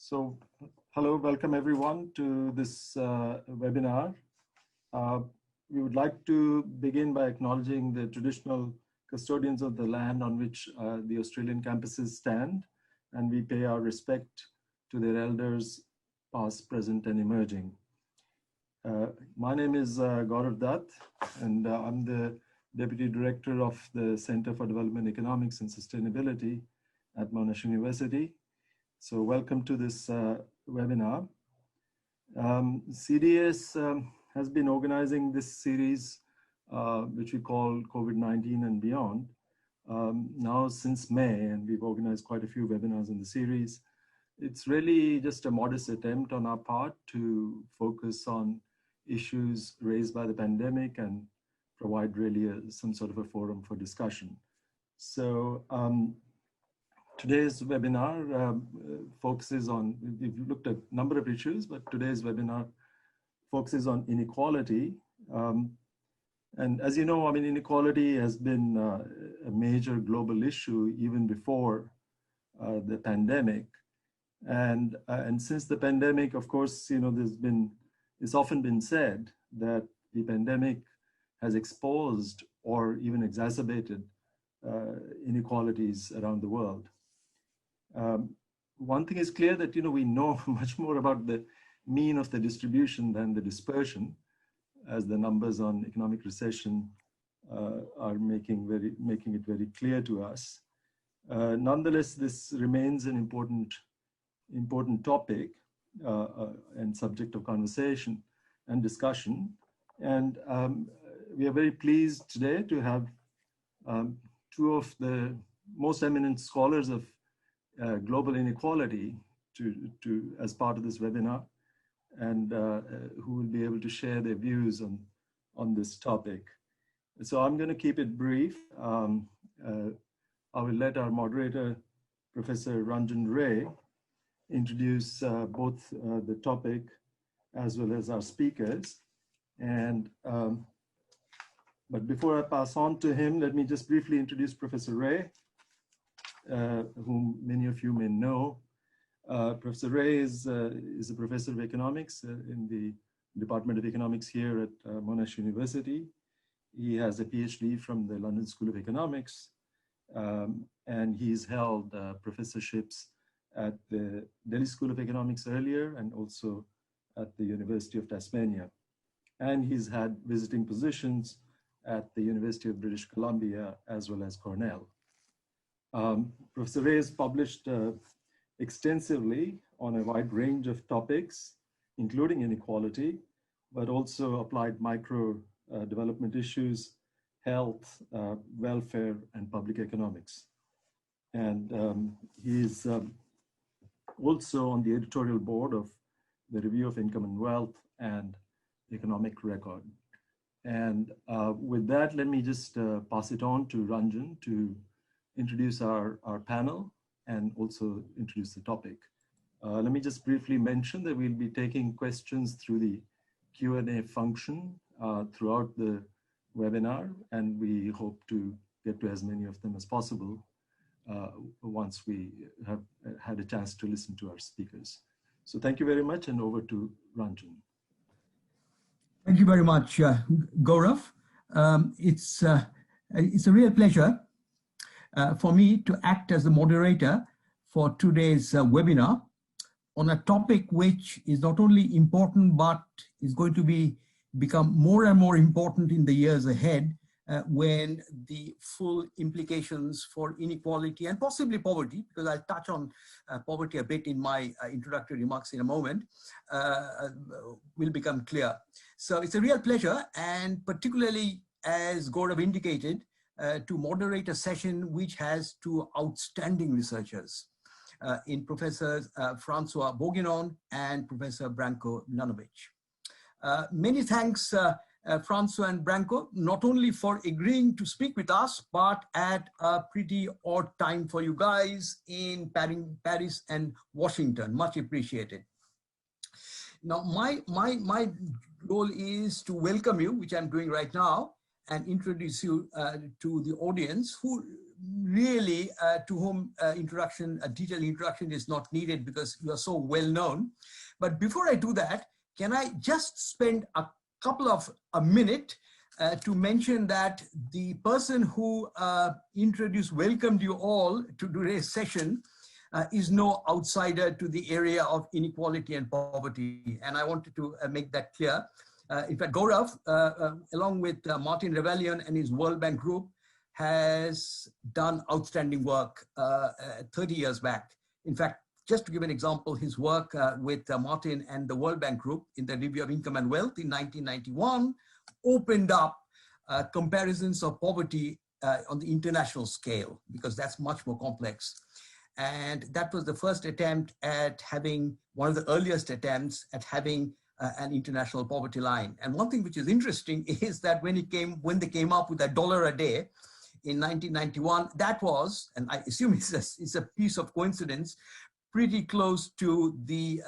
So, hello, welcome everyone to this webinar. We would like to begin by acknowledging the traditional custodians of the land on which the Australian campuses stand, and we pay our respect to their elders, past, present, and emerging. My name is Gaurav Dutt, and I'm the Deputy Director of the Center for Development Economics and Sustainability at Monash University. So welcome to this webinar. CDS has been organizing this series, which we call COVID-19 and beyond, now since May, and we've organized quite a few webinars in the series. It's really just a modest attempt on our part to focus on issues raised by the pandemic and provide really some sort of a forum for discussion. So, today's webinar focuses on, we've looked at a number of issues, but today's webinar focuses on inequality. And as you know, I mean, inequality has been a major global issue even before the pandemic. And since the pandemic, of course, you know, it's often been said that the pandemic has exposed or even exacerbated inequalities around the world. One thing is clear that, you know, we know much more about the mean of the distribution than the dispersion, as the numbers on economic recession are making it very clear to us. Nonetheless, this remains an important topic and subject of conversation and discussion. And we are very pleased today to have two of the most eminent scholars of global inequality as part of this webinar, and who will be able to share their views on this topic. So I'm going to keep it brief. I will let our moderator, Professor Ranjan Ray, introduce both the topic as well as our speakers. And but before I pass on to him, let me just briefly introduce Professor Ray, whom many of you may know. Professor Ray is a professor of economics in the Department of Economics here at Monash University. He has a PhD from the London School of Economics, and he's held professorships at the Delhi School of Economics earlier, and also at the University of Tasmania. And he's had visiting positions at the University of British Columbia as well as Cornell. Professor Ray has published extensively on a wide range of topics, including inequality, but also applied micro development issues, health, welfare, and public economics. And he's also on the editorial board of the Review of Income and Wealth and Economic Record. And with that, let me just pass it on to Ranjan to introduce our panel and also introduce the topic. Let me just briefly mention that we'll be taking questions through the Q&A function throughout the webinar, and we hope to get to as many of them as possible once we have had a chance to listen to our speakers. So thank you very much, and over to Ranjan. Thank you very much, Gaurav. It's a real pleasure for me to act as the moderator for today's webinar on a topic which is not only important, but is going to become more and more important in the years ahead when the full implications for inequality and possibly poverty, because I'll touch on poverty a bit in my introductory remarks in a moment, will become clear. So it's a real pleasure, and particularly as Gaurav indicated, to moderate a session which has two outstanding researchers in Professors Francois Bourguignon and Professor Branko Milanovic. Many thanks, Francois and Branko, not only for agreeing to speak with us, but at a pretty odd time for you guys in Paris and Washington. Much appreciated. Now, my role is to welcome you, which I'm doing right now, and introduce you to the audience, who really, to whom a detailed introduction is not needed because you are so well known. But before I do that, can I just spend a minute to mention that the person who welcomed you all to today's session is no outsider to the area of inequality and poverty. And I wanted to make that clear. In fact, Gaurav, along with Martin Rebellion and his World Bank group, has done outstanding work 30 years back. In fact, just to give an example, his work with Martin and the World Bank group in the Review of Income and Wealth in 1991 opened up comparisons of poverty on the international scale, because that's much more complex. And that was the first attempt at having, one of the earliest attempts at having an international poverty line. And one thing which is interesting is that when they came up with $1 a day in 1991, that was, and I assume it's a piece of coincidence, pretty close to the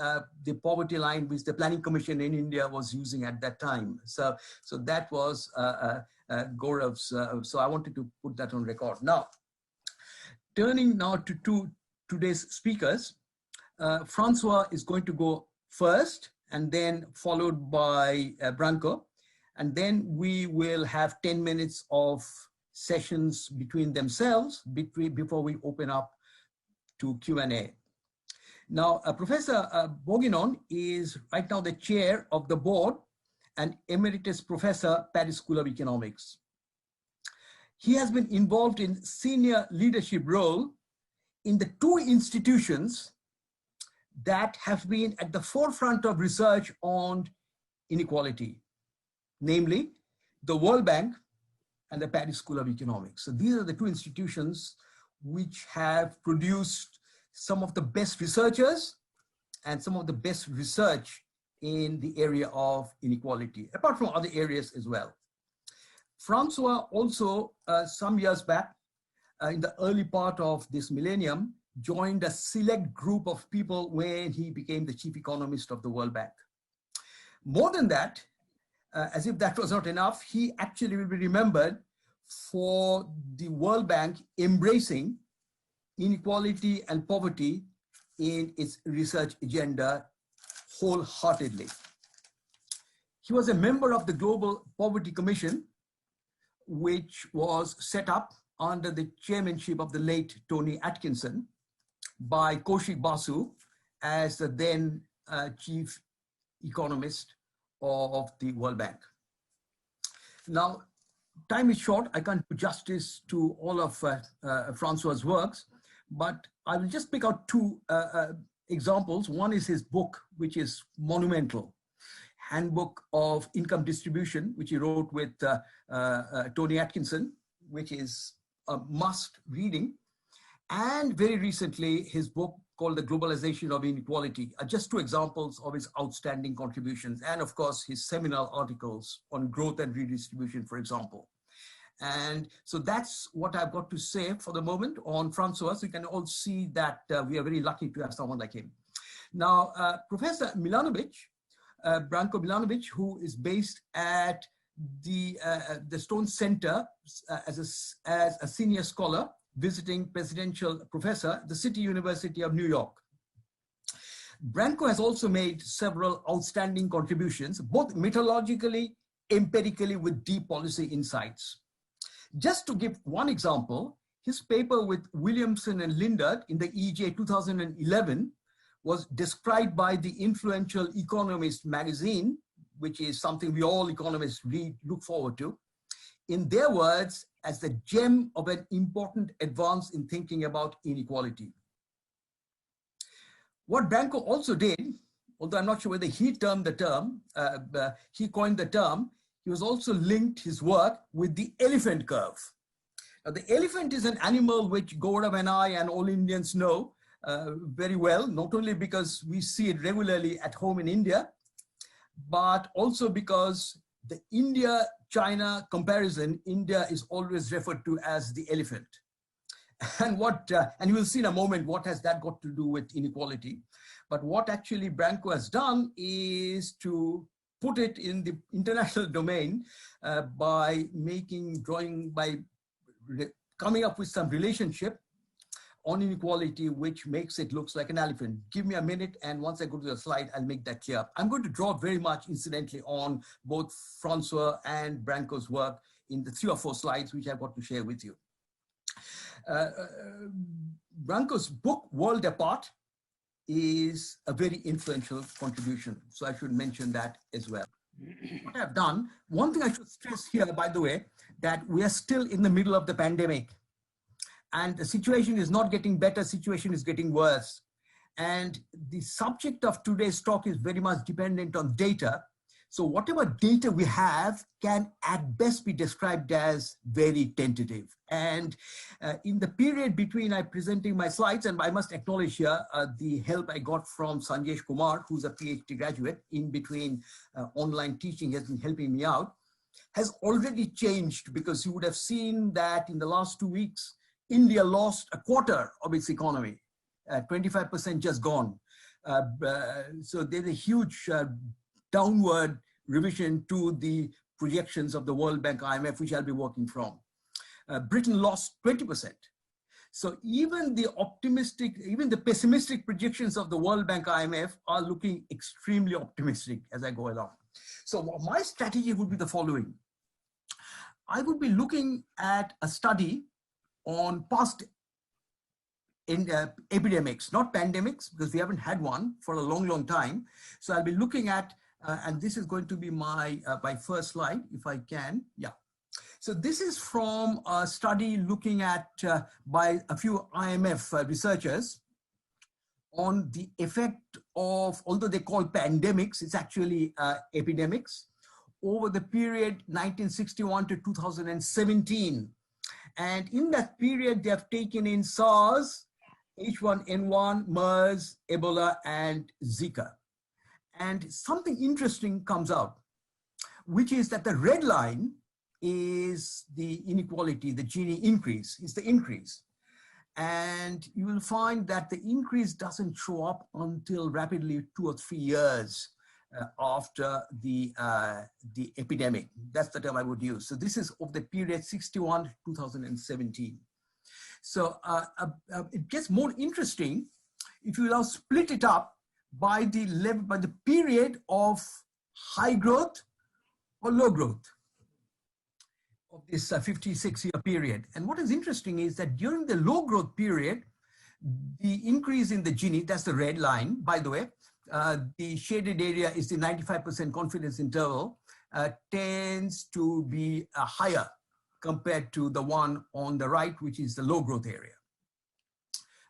poverty line which the Planning Commission in India was using at that time. So that was Gaurav's, so I wanted to put that on record. Now, turning now to today's speakers, Francois is going to go first, and then followed by Branko. And then we will have 10 minutes of sessions between themselves before we open up to Q&A. Now, Professor Bourguignon is right now the chair of the board and emeritus professor, Paris School of Economics. He has been involved in senior leadership role in the two institutions that have been at the forefront of research on inequality, namely the World Bank and the Paris School of Economics. So these are the two institutions which have produced some of the best researchers and some of the best research in the area of inequality, apart from other areas as well. Francois also, some years back, in the early part of this millennium, joined a select group of people when he became the chief economist of the World Bank. More than that, as if that was not enough, he actually will be remembered for the World Bank embracing inequality and poverty in its research agenda wholeheartedly. He was a member of the Global Poverty Commission, which was set up under the chairmanship of the late Tony Atkinson by Kaushik Basu as the then chief economist of the World Bank. Now, time is short. I can't do justice to all of Francois' works, but I will just pick out two examples. One is his book, which is monumental, Handbook of Income Distribution, which he wrote with Tony Atkinson, which is a must reading. And very recently, his book called The Globalization of Inequality are just two examples of his outstanding contributions. And of course, his seminal articles on growth and redistribution, for example. And so that's what I've got to say for the moment on Francois. So you can all see that we are very lucky to have someone like him. Now, Professor Milanovic, Branko Milanovic, who is based at the Stone Center as a senior scholar, visiting presidential professor at the City University of New York. Branko has also made several outstanding contributions, both methodologically, empirically, with deep policy insights. Just to give one example, his paper with Williamson and Lindert in the EJ 2011 was described by the influential Economist magazine, which is something we all economists look forward to, in their words, as the gem of an important advance in thinking about inequality. What Branko also did, although I'm not sure whether he coined the term, he was also linked his work with the elephant curve. Now, the elephant is an animal which Gaurav and I and all Indians know very well, not only because we see it regularly at home in India, but also because the India-China comparison, India is always referred to as the elephant. And and you will see in a moment what has that got to do with inequality. But what actually Branko has done is to put it in the international domain by coming up with some relationship on inequality, which makes it looks like an elephant. Give me a minute, and once I go to the slide, I'll make that clear. I'm going to draw very much, incidentally, on both Francois and Branco's work in the 3 or 4 slides, which I've got to share with you. Branco's book, World Apart, is a very influential contribution. So I should mention that as well. What I've done, one thing I should stress here, by the way, that we are still in the middle of the pandemic. And the situation is not getting better, situation is getting worse. And the subject of today's talk is very much dependent on data. So whatever data we have can at best be described as very tentative. And in the period between I presenting my slides, and I must acknowledge here the help I got from Sanjesh Kumar, who's a PhD graduate, in between online teaching has been helping me out, has already changed, because you would have seen that in the last 2 weeks, India lost a quarter of its economy, 25% just gone. So there's a huge downward revision to the projections of the World Bank, IMF, which I'll be working from. Britain lost 20%. So even the optimistic, even the pessimistic projections of the World Bank, IMF are looking extremely optimistic as I go along. So my strategy would be the following. I would be looking at a study on past epidemics, not pandemics, because we haven't had one for a long, long time. So I'll be looking at, and this is going to be my first slide, if I can. Yeah. So this is from a study looking at by a few IMF researchers on the effect of, although they call pandemics, it's actually epidemics, over the period 1961 to 2017. And in that period, they have taken in SARS, H1N1, MERS, Ebola, and Zika. And something interesting comes out, which is that the red line is the inequality, the Gini increase, is the increase. And you will find that the increase doesn't show up until rapidly 2 or 3 years after the epidemic. That's the term I would use. So this is of the period 61 to 2017. So it gets more interesting if you now split it up by the level, by the period of high growth or low growth of this 56-year period. And what is interesting is that during the low growth period, the increase in the Gini, that's the red line, by the way, the shaded area is the 95% confidence interval, tends to be higher compared to the one on the right, which is the low growth area.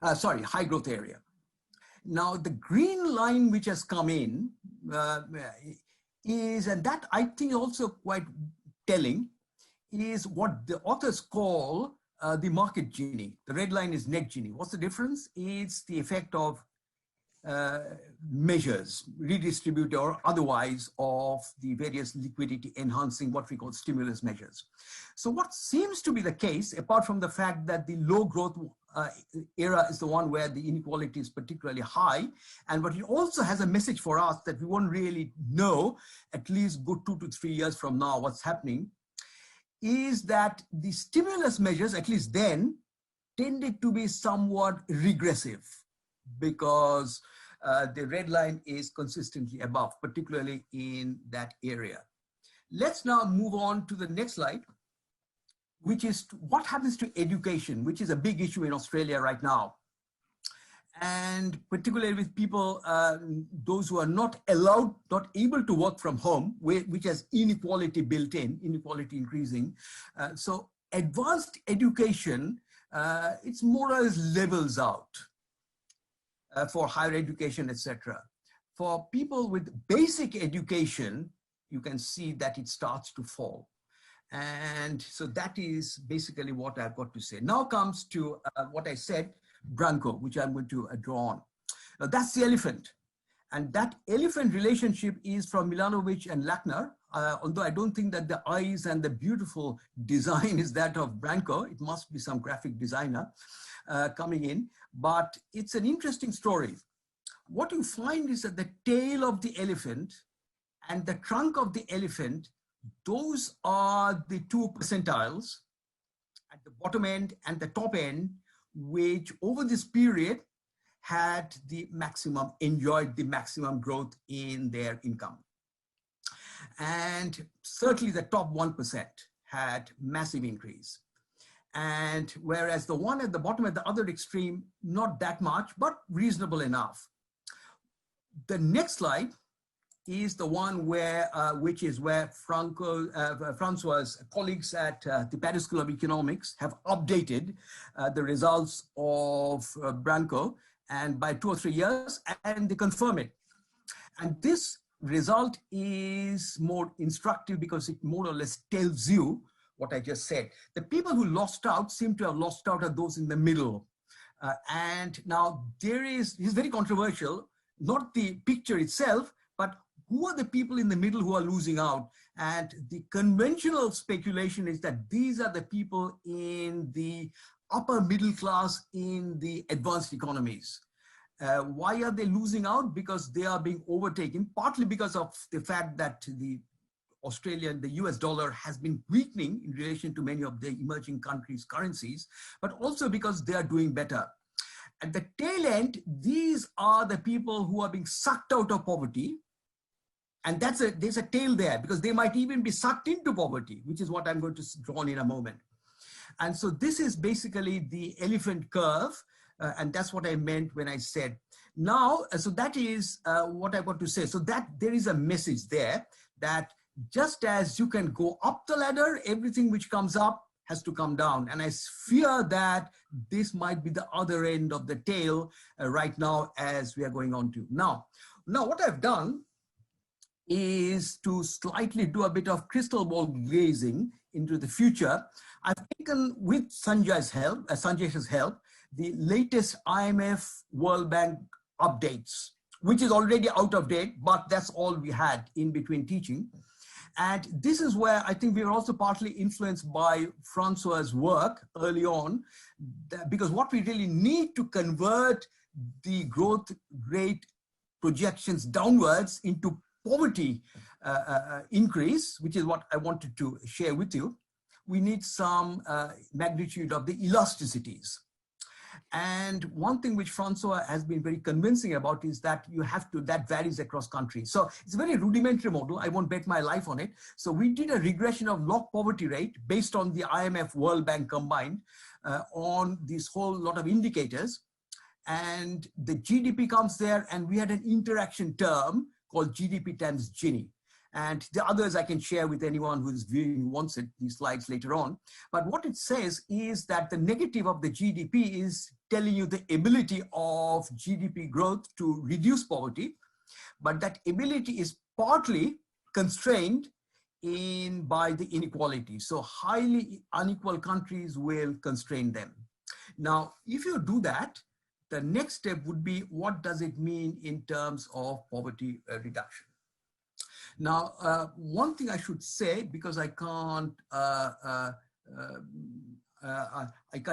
High growth area. Now the green line which has come in is, and that I think also quite telling, is what the authors call the market Gini. The red line is net Gini. What's the difference? It's the effect of measures, redistributed or otherwise, of the various liquidity enhancing, what we call stimulus measures. So what seems to be the case, apart from the fact that the low growth era is the one where the inequality is particularly high, and but it also has a message for us that we won't really know, at least good 2 to 3 years from now, what's happening, is that the stimulus measures, at least then, tended to be somewhat regressive, because the red line is consistently above, particularly in that area. Let's now move on to the next slide, which is what happens to education, which is a big issue in Australia right now. And particularly with people, those who are not allowed, not able to work from home, which has inequality built in, inequality increasing. So advanced education, it's more or less levels out for higher education, etc. For people with basic education, you can see that it starts to fall. And so that is basically what I've got to say. Now comes to what I said, Branco, which I'm going to draw on. Now that's the elephant. And that elephant relationship is from Milanovic and Lackner, although I don't think that the eyes and the beautiful design is that of Branco. It must be some graphic designer coming in, but it's an interesting story. What you find is that the tail of the elephant and the trunk of the elephant, those are the 2 percentiles. at the bottom end and the top end, which over this period had enjoyed the maximum growth in their income. And certainly the top 1% had massive increase. And whereas the one at the bottom at the other extreme, not that much, but reasonable enough. The next slide is the one where, which is where Francois's colleagues at the Paris School of Economics have updated the results of Branco, and by 2 or 3 years, and they confirm it. And this result is more instructive because it more or less tells you what I just said. The people who lost out seem to have lost out are those in the middle. And now it's very controversial, not the picture itself, but who are the people in the middle who are losing out? And the conventional speculation is that these are the people in the upper middle class in the advanced economies. Why are they losing out? Because they are being overtaken, partly because of the fact that the the US dollar has been weakening in relation to many of the emerging countries' currencies, but also because they are doing better. At the tail end, these are the people who are being sucked out of poverty. And there's a tail there, because they might even be sucked into poverty, which is what I'm going to draw on in a moment. And so this is basically the elephant curve. And that's what I meant when I said now. So that is what I want to say. So that there is a message there that just as you can go up the ladder, everything which comes up has to come down. And I fear that this might be the other end of the tail right now as we are going on to. Now what I've done is to slightly do a bit of crystal ball gazing into the future. I've taken, with Sanjay's help, the latest IMF World Bank updates, which is already out of date, but that's all we had in between teaching. And this is where I think we were also partly influenced by Francois's work early on, because what we really need to convert the growth rate projections downwards into poverty increase, which is what I wanted to share with you, we need some magnitude of the elasticities. And one thing which Francois has been very convincing about is that that varies across countries. So it's a very rudimentary model. I won't bet my life on it. So we did a regression of log poverty rate based on the IMF World Bank combined on this whole lot of indicators. And the GDP comes there, and we had an interaction term called GDP times Gini. And the others I can share with anyone who's viewing wants it, these slides later on. But what it says is that the negative of the GDP is telling you the ability of GDP growth to reduce poverty, but that ability is partly constrained by the inequality. So highly unequal countries will constrain them. Now, if you do that, the next step would be, what does it mean in terms of poverty reduction? Now, one thing I should say, because I can't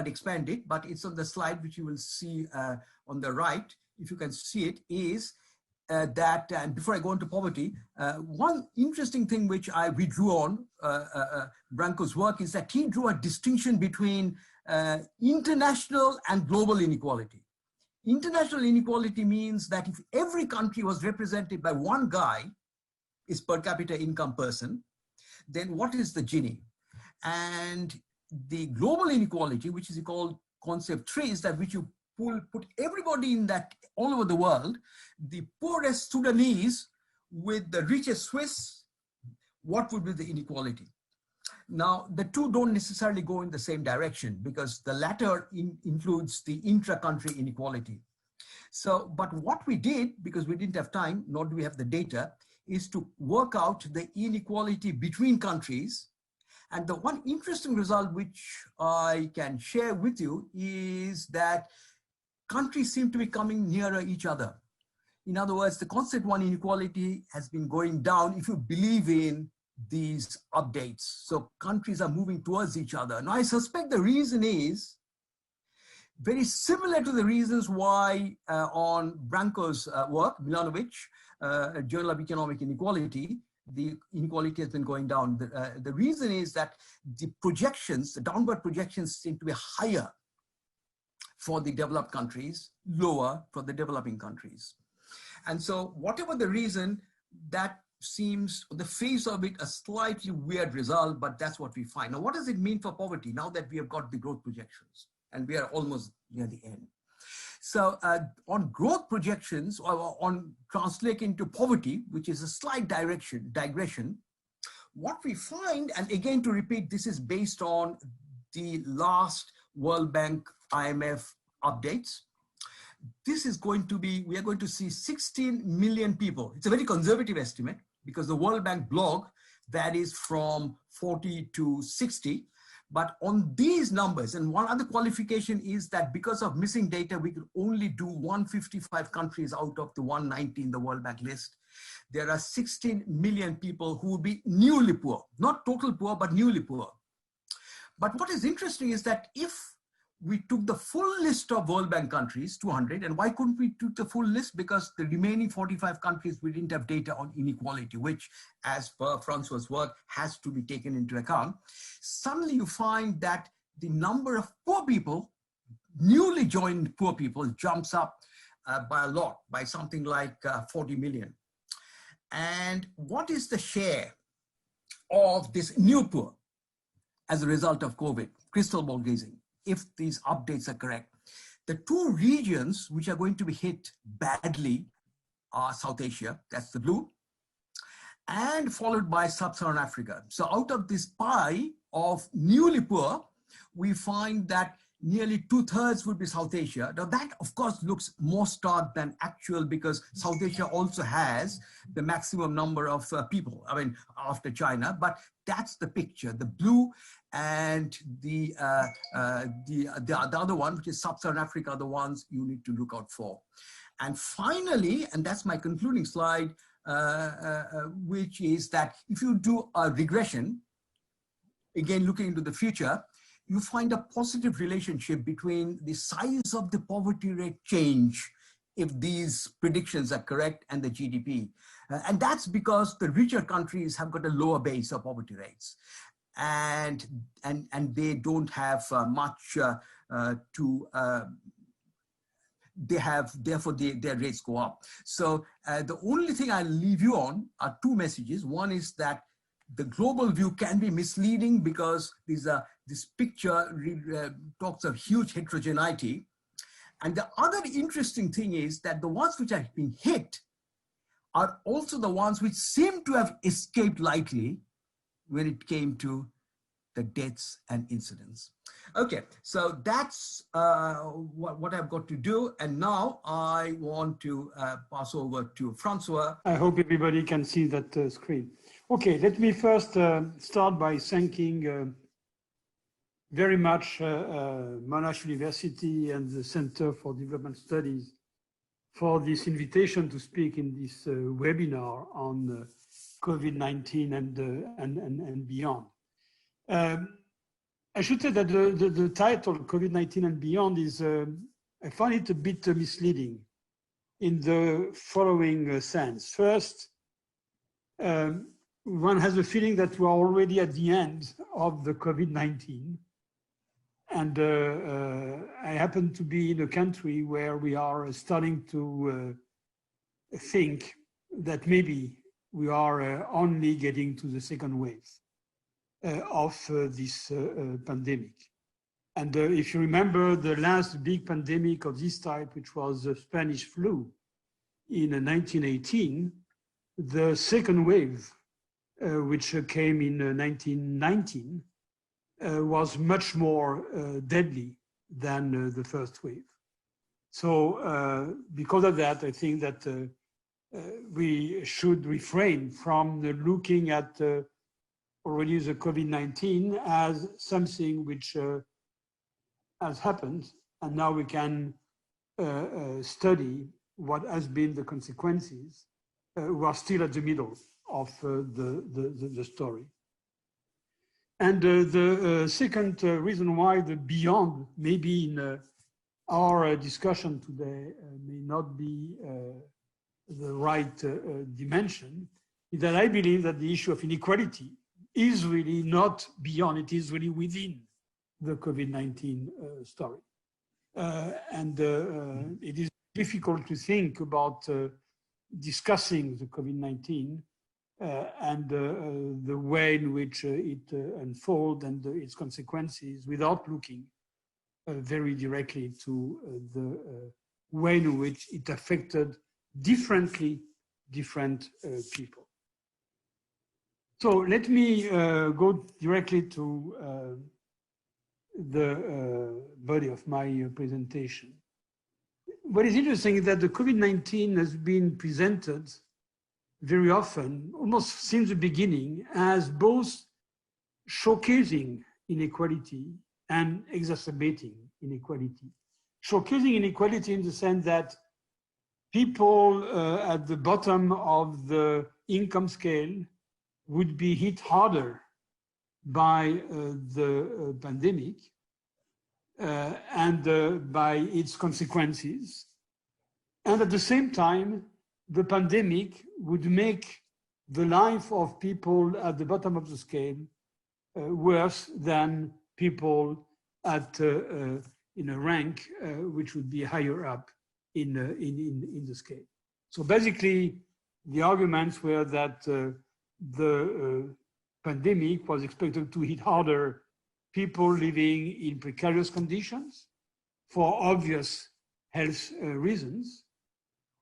expand it, but it's on the slide which you will see on the right, if you can see it, is that, and before I go into poverty, one interesting thing which we drew on Branco's work is that he drew a distinction between international and global inequality. International inequality means that if every country was represented by one guy, is per capita income person, then what is the Gini? And the global inequality, which is called concept 3, is that which you put everybody in that all over the world, the poorest Sudanese with the richest Swiss, what would be the inequality? Now, the two don't necessarily go in the same direction, because the latter includes the intra-country inequality. So, but what we did, because we didn't have time, nor do we have the data, is to work out the inequality between countries. And the one interesting result which I can share with you is that countries seem to be coming nearer each other. In other words, the concept 1 inequality has been going down if you believe in these updates. So countries are moving towards each other. Now, I suspect the reason is very similar to the reasons why on Branco's work, Milanovic, Journal of Economic Inequality, the inequality has been going down. The reason is that the projections, the downward projections seem to be higher for the developed countries, lower for the developing countries. And so whatever the reason, that seems, on the face of it, a slightly weird result, but that's what we find. Now, what does it mean for poverty now that we have got the growth projections and we are almost near the end? So on growth projections, or on translating to poverty, which is a slight digression, what we find, and again to repeat, this is based on the last World Bank IMF updates. This is going to be, we are going to see 16 million people. It's a very conservative estimate because the World Bank blog varies from 40 to 60. But on these numbers, and one other qualification is that because of missing data, we could only do 155 countries out of the 190 in the World Bank list. There are 16 million people who would be newly poor, not total poor, but newly poor. But what is interesting is that if we took the full list of World Bank countries, 200, and why couldn't we take the full list? Because the remaining 45 countries, we didn't have data on inequality, which, as per Francois' work, has to be taken into account. Suddenly you find that the number of poor people, newly joined poor people, jumps up by a lot, by something like 40 million. And what is the share of this new poor as a result of COVID? Crystal ball gazing. If these updates are correct, the two regions which are going to be hit badly are South Asia, that's the blue, and followed by Sub-Saharan Africa. So out of this pie of newly poor, we find that nearly 2/3 would be South Asia. Now that, of course, looks more stark than actual because South Asia also has the maximum number of people, I mean, after China, but that's the picture. The blue and the other one, which is Sub-Saharan Africa, are the ones you need to look out for. And finally, and that's my concluding slide, which is that if you do a regression, again, looking into the future, you find a positive relationship between the size of the poverty rate change, if these predictions are correct, and the GDP. And that's because the richer countries have got a lower base of poverty rates. And they don't have much they have, therefore their rates go up. So the only thing I'll leave you on are two messages. One is that the global view can be misleading because this picture talks of huge heterogeneity. And the other interesting thing is that the ones which have been hit are also the ones which seem to have escaped lightly when it came to the deaths and incidents. Okay, so that's what I've got to do. And now I want to pass over to Francois. I hope everybody can see that screen. Okay, let me first start by thanking very much Monash University and the Center for Development Studies for this invitation to speak in this webinar on COVID-19 and beyond. I should say that the title COVID-19 and beyond is, I find it a bit misleading in the following sense. First, one has a feeling that we are already at the end of the COVID-19. And I happen to be in a country where we are starting to think that maybe we are only getting to the second wave of this pandemic. And if you remember the last big pandemic of this type, which was the Spanish flu in 1918, the second wave, which came in 1919, was much more deadly than the first wave. So because of that, I think that we should refrain from looking at already the COVID-19 as something which has happened, and now we can study what has been the consequences. We are still at the middle of the story. And the second reason why the beyond maybe in our discussion today may not be the right dimension is that I believe that the issue of inequality is really not beyond, it is really within the COVID-19 story. It is difficult to think about discussing the COVID-19 and the way in which it unfolds and its consequences without looking very directly to the way in which it affected differently different people. So let me go directly to the body of my presentation. What is interesting is that the COVID-19 has been presented very often, almost since the beginning, as both showcasing inequality and exacerbating inequality. Showcasing inequality in the sense that people at the bottom of the income scale would be hit harder by the pandemic and by its consequences. And at the same time, the pandemic would make the life of people at the bottom of the scale worse than people at in a rank which would be higher up in the scale. So basically, the arguments were that the pandemic was expected to hit harder people living in precarious conditions for obvious health reasons.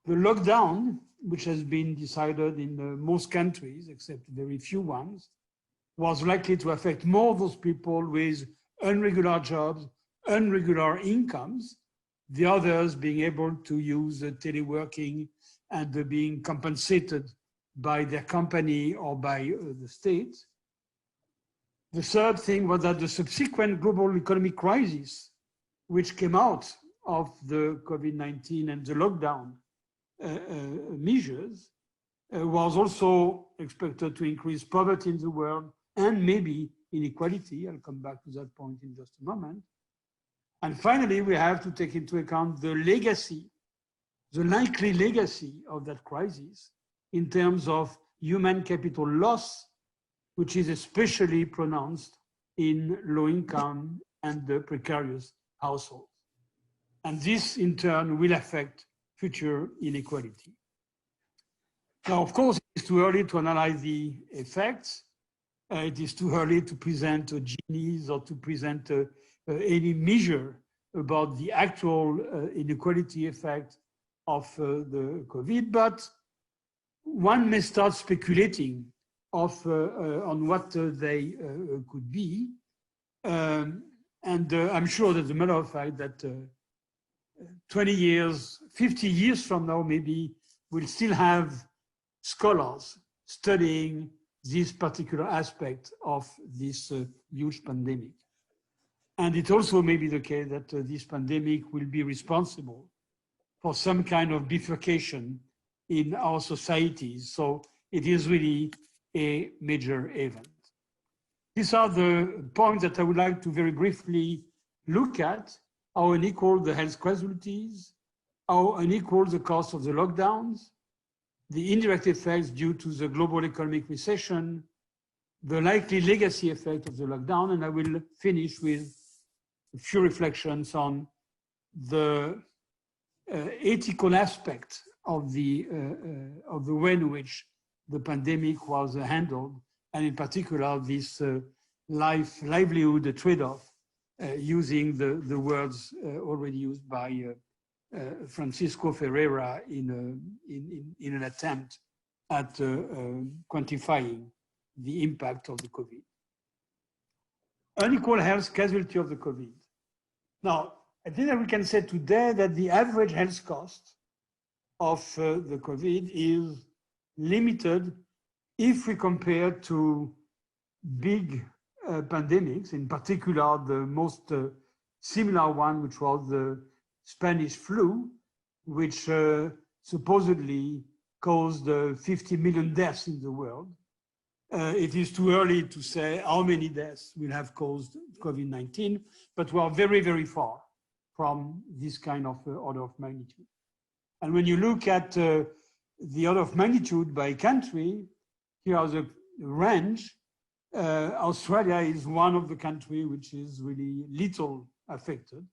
The lockdown, which has been decided in most countries, except very few ones, was likely to affect more those people with irregular jobs, irregular incomes, the others being able to use teleworking and being compensated by their company or by the state. The third thing was that the subsequent global economic crisis, which came out of the COVID-19 and the lockdown measures, was also expected to increase poverty in the world and maybe inequality. I'll come back to that point in just a moment. And finally, we have to take into account the legacy, the likely legacy of that crisis in terms of human capital loss, which is especially pronounced in low income and precarious households. And this in turn will affect future inequality. Now, of course, it is too early to analyze the effects. It is too early to present genies or to present any measure about the actual inequality effect of the COVID, but one may start speculating on what they could be. I'm sure that as a matter of fact that 20 years, 50 years from now, maybe we'll still have scholars studying this particular aspect of this huge pandemic. And it also may be the case that this pandemic will be responsible for some kind of bifurcation in our societies. So it is really a major event. These are the points that I would like to very briefly look at: how unequal the health casualties, how unequal the cost of the lockdowns, the indirect effects due to the global economic recession, the likely legacy effect of the lockdown, and I will finish with a few reflections on the ethical aspect of the way in which the pandemic was handled, and in particular this life-livelihood tradeoff, using the words already used by Francisco Ferreira in an attempt at quantifying the impact of the COVID. Unequal health casualty of the COVID. Now, I think that we can say today that the average health cost of the COVID is limited if we compare to big pandemics, in particular the most similar one, which was the Spanish flu, which supposedly caused 50 million deaths in the world. It is too early to say how many deaths will have caused COVID-19, but we are very, very far from this kind of order of magnitude. And when you look at the order of magnitude by country, here are the range. Australia is one of the countries which is really little affected,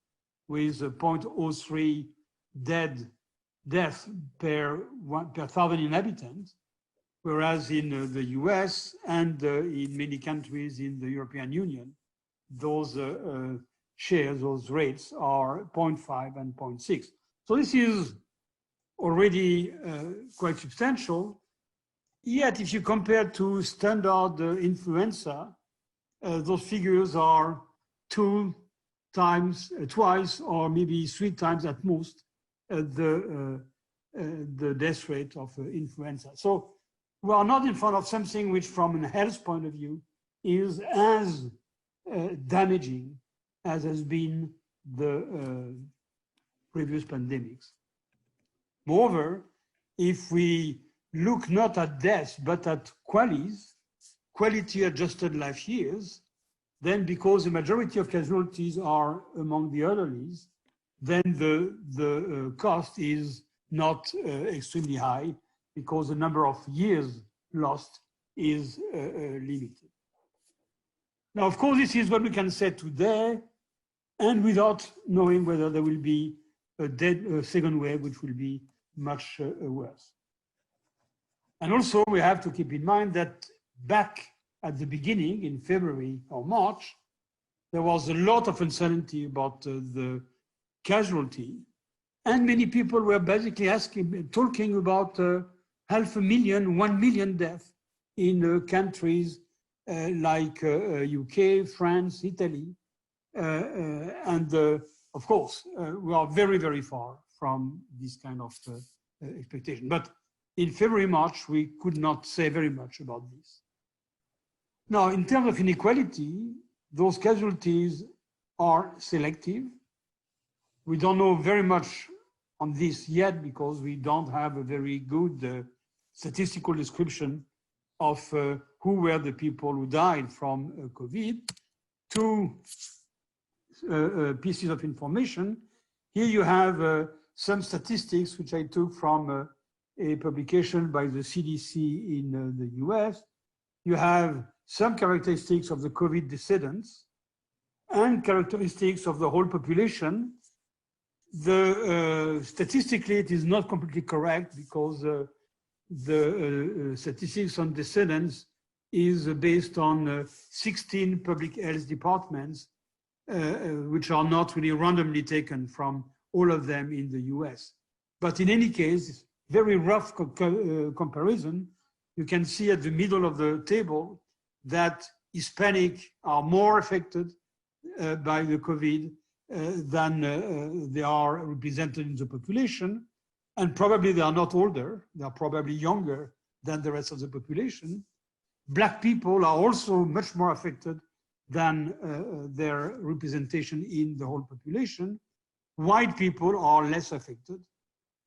with 0.03 death per 1,000 inhabitants, whereas in the US and in many countries in the European Union, those shares, those rates are 0.5 and 0.6. So this is already quite substantial. Yet, if you compare to standard influenza, those figures are twice or maybe 3 times at most the death rate of influenza. So we are not in front of something which, from a health point of view, is as damaging as has been the previous pandemics. Moreover, if we look not at deaths, but at quality adjusted life years, then because the majority of casualties are among the elderlies, then the cost is not extremely high because the number of years lost is limited. Now, of course, this is what we can say today, and without knowing whether there will be a second wave, which will be much worse. And also, we have to keep in mind that back at the beginning, in February or March, there was a lot of uncertainty about the casualty. And many people were basically talking about 500,000, 1 million deaths in countries like UK, France, Italy. And of course, we are very, very far from this kind of expectation. But in February, March, we could not say very much about this. Now, in terms of inequality, those casualties are selective. We don't know very much on this yet because we don't have a very good statistical description of who were the people who died from COVID. 2 pieces of information. Here you have some statistics which I took from a publication by the CDC in the US. You have some characteristics of the COVID decedents and characteristics of the whole population. Statistically, it is not completely correct because the statistics on decedents is based on 16 public health departments, which are not really randomly taken from all of them in the US. But in any case, very rough comparison, you can see at the middle of the table that Hispanic are more affected by the COVID than they are represented in the population. And probably they are not older, they are probably younger than the rest of the population. Black people are also much more affected than their representation in the whole population. White people are less affected,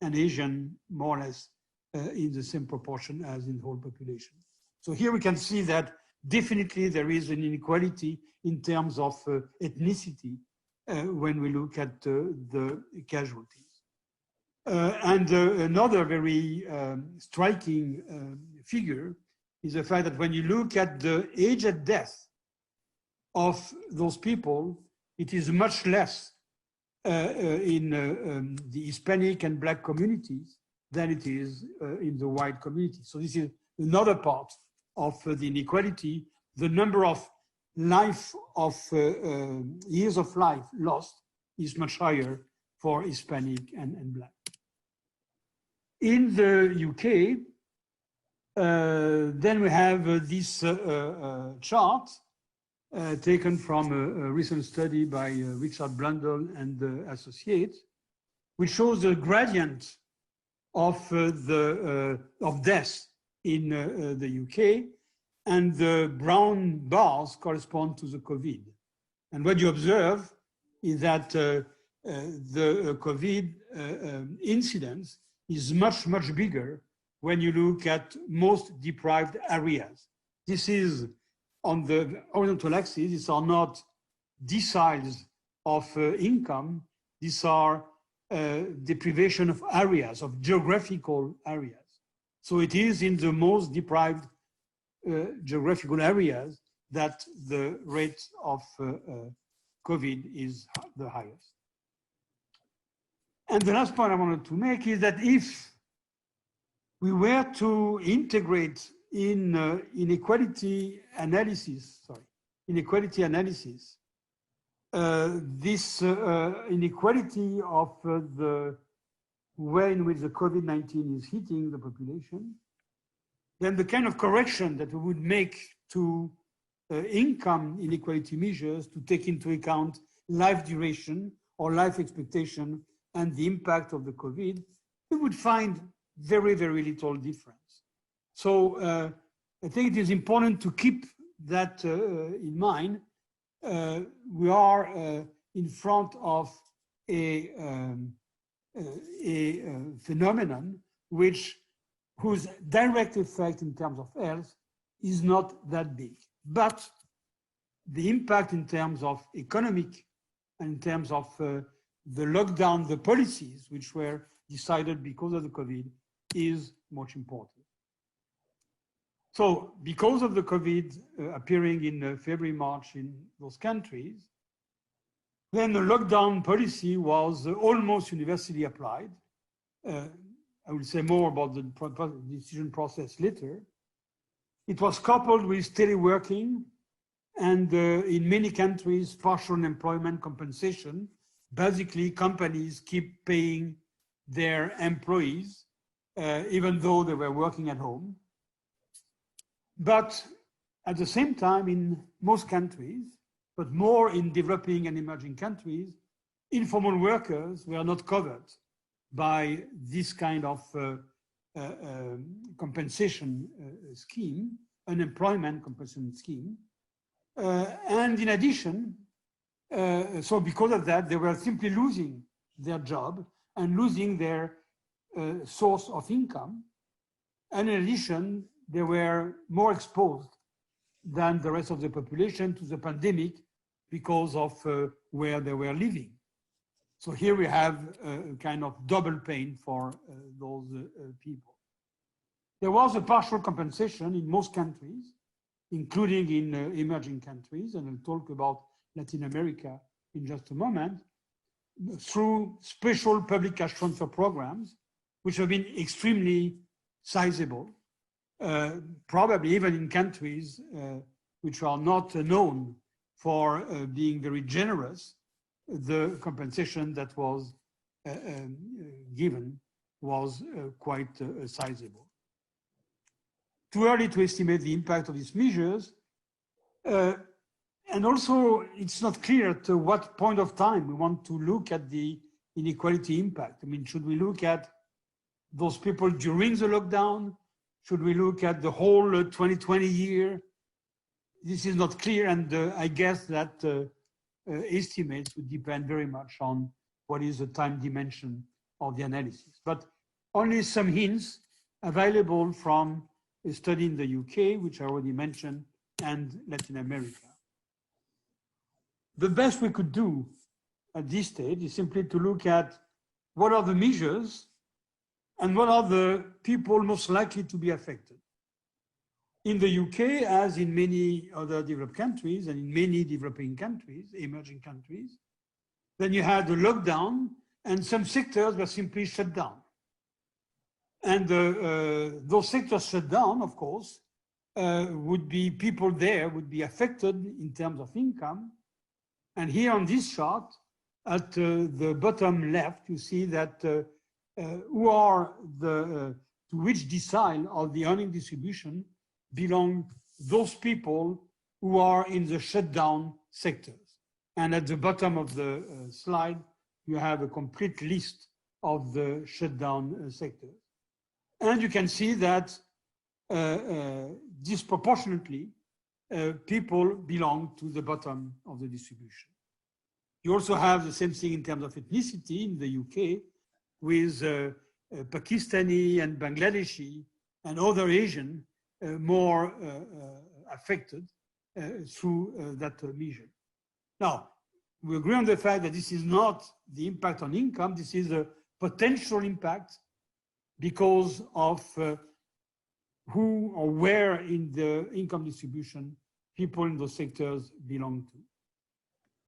and Asian more or less in the same proportion as in the whole population. So here we can see that definitely there is an inequality in terms of ethnicity when we look at the casualties. And another very striking figure is the fact that when you look at the age at death of those people, it is much less in the Hispanic and Black communities than it is in the white community. So this is another part of the inequality. The number of years of life lost is much higher for Hispanic and Black. In the UK, then we have this chart taken from a recent study by Richard Blundell and Associates, which shows the gradient of deaths in the UK, and the brown bars correspond to the COVID. And what you observe is that the COVID incidence is much, much bigger when you look at most deprived areas. This is on the horizontal axis. These are not deciles of income. These are deprivation of areas, of geographical areas. So it is in the most deprived geographical areas that the rate of COVID is the highest. And the last point I wanted to make is that if we were to integrate in inequality analysis, this inequality of the way in which the COVID-19 is hitting the population, then the kind of correction that we would make to income inequality measures to take into account life duration or life expectation and the impact of the COVID, we would find very, very little difference. So I think it is important to keep that in mind. We are in front of a phenomenon whose direct effect in terms of health is not that big. But the impact in terms of economic and in terms of the lockdown, the policies which were decided because of the COVID is much important. So because of the COVID appearing in February, March in those countries, then the lockdown policy was almost universally applied. I will say more about the decision process later. It was coupled with teleworking and in many countries, partial employment compensation. Basically, companies keep paying their employees, even though they were working at home. But at the same time, in most countries, but more in developing and emerging countries, informal workers were not covered by this kind of compensation scheme, unemployment compensation scheme. And in addition, so because of that, they were simply losing their job and losing their source of income. And in addition, they were more exposed than the rest of the population to the pandemic because of where they were living. So here we have a kind of double pain for those people. There was a partial compensation in most countries, including in emerging countries, and I'll talk about Latin America in just a moment, through special public cash transfer programs, which have been extremely sizable, probably even in countries which are not known for being very generous. The compensation that was given was quite sizable. Too early to estimate the impact of these measures. And also, it's not clear to what point of time we want to look at the inequality impact. I mean, should we look at those people during the lockdown? Should we look at the whole 2020 year? This is not clear, and I guess that estimates would depend very much on what is the time dimension of the analysis. But only some hints available from a study in the UK, which I already mentioned, and Latin America. The best we could do at this stage is simply to look at what are the measures and what are the people most likely to be affected. In the UK, as in many other developed countries and in many developing countries, emerging countries, then you had the lockdown and some sectors were simply shut down. And those sectors shut down, of course, would be people there would be affected in terms of income. And here on this chart, at the bottom left, you see that who are to which decile of the earning distribution belong those people who are in the shutdown sectors. And at the bottom of the slide, you have a complete list of the shutdown sectors. And you can see that disproportionately, people belong to the bottom of the distribution. You also have the same thing in terms of ethnicity in the UK, with Pakistani and Bangladeshi and other Asian more affected through that measure. Now, we agree on the fact that this is not the impact on income, this is a potential impact because of who or where in the income distribution people in those sectors belong to.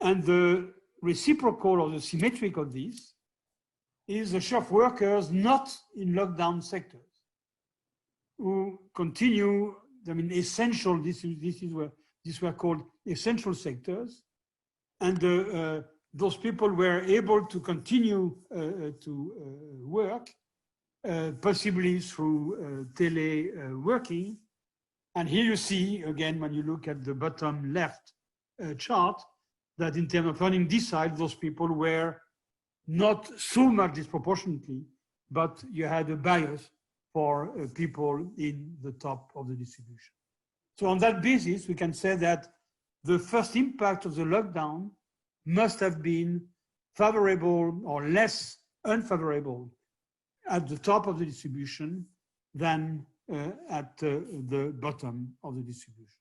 And the reciprocal or the symmetric of this is the share of workers not in lockdown sectors who continue, I mean, essential, this is where these were called essential sectors. And those people were able to continue to work, possibly through teleworking. And here you see, again, when you look at the bottom left chart, that in terms of earning decile, those people were not so much disproportionately, but you had a bias for people in the top of the distribution. So on that basis, we can say that the first impact of the lockdown must have been favorable or less unfavorable at the top of the distribution than at the bottom of the distribution.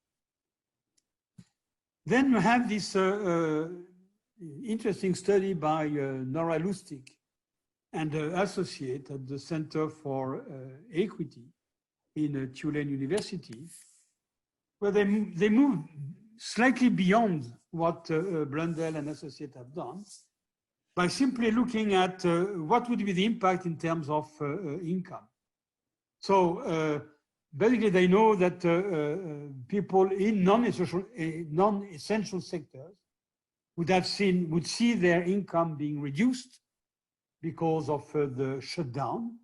Then you have this interesting study by Nora Lustig and associate at the Center for Equity in Tulane University, where they move slightly beyond what Blundell and associate have done by simply looking at what would be the impact in terms of income. So basically, they know that people in non-essential sectors would see their income being reduced because of the shutdown,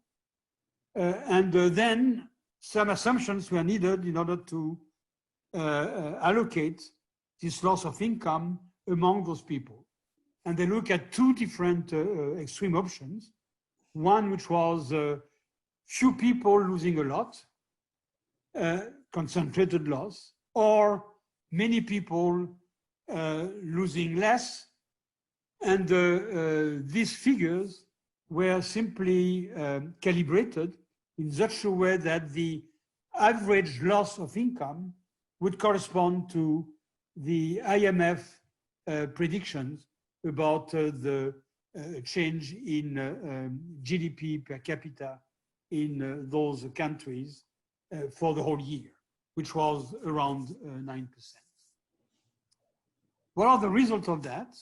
and then some assumptions were needed in order to allocate this loss of income among those people. And they look at two different extreme options. One which was few people losing a lot, concentrated loss, or many people losing less. And these figures were simply calibrated in such a way that the average loss of income would correspond to the IMF predictions about the change in GDP per capita in those countries for the whole year, which was around 9%. What are the results of that?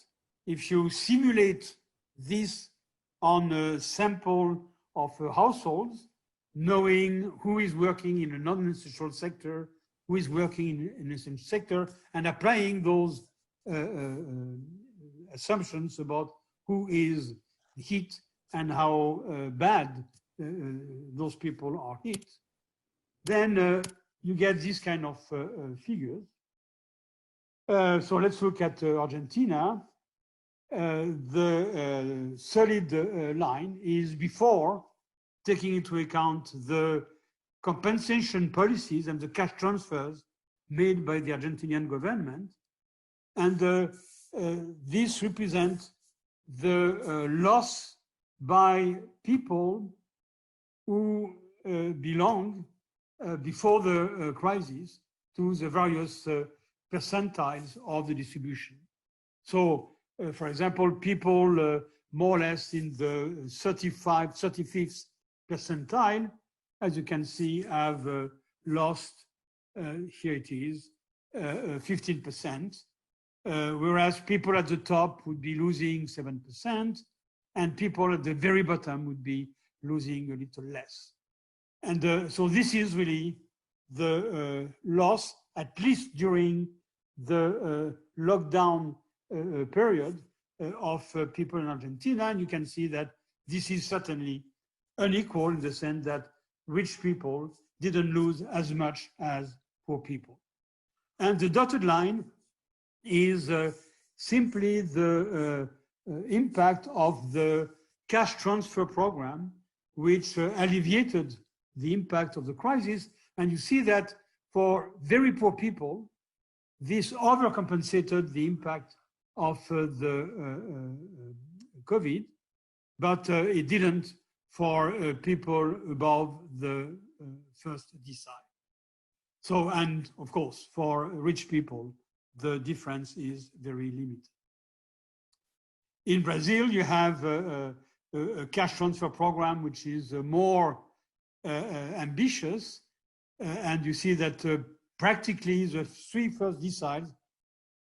If you simulate this on a sample of households, knowing who is working in a non-essential sector, who is working in an essential sector, and applying those assumptions about who is hit and how bad those people are hit, then you get this kind of figures. So let's look at Argentina. The solid line is before taking into account the compensation policies and the cash transfers made by the Argentinian government. And this represents the loss by people who belong before the crisis to the various percentiles of the distribution. So, for example, people more or less in the 35th percentile, as you can see, have lost, here it is, 15%, whereas people at the top would be losing 7%, and people at the very bottom would be losing a little less. And so this is really the loss, at least during the lockdown period of people in Argentina. And you can see that this is certainly unequal in the sense that rich people didn't lose as much as poor people. And the dotted line is simply the impact of the cash transfer program, which alleviated the impact of the crisis. And you see that for very poor people, this overcompensated the impact of the COVID, but it didn't for people above the first decile. So, and of course, for rich people, the difference is very limited. In Brazil, you have a cash transfer program which is more ambitious, And you see that practically the three first deciles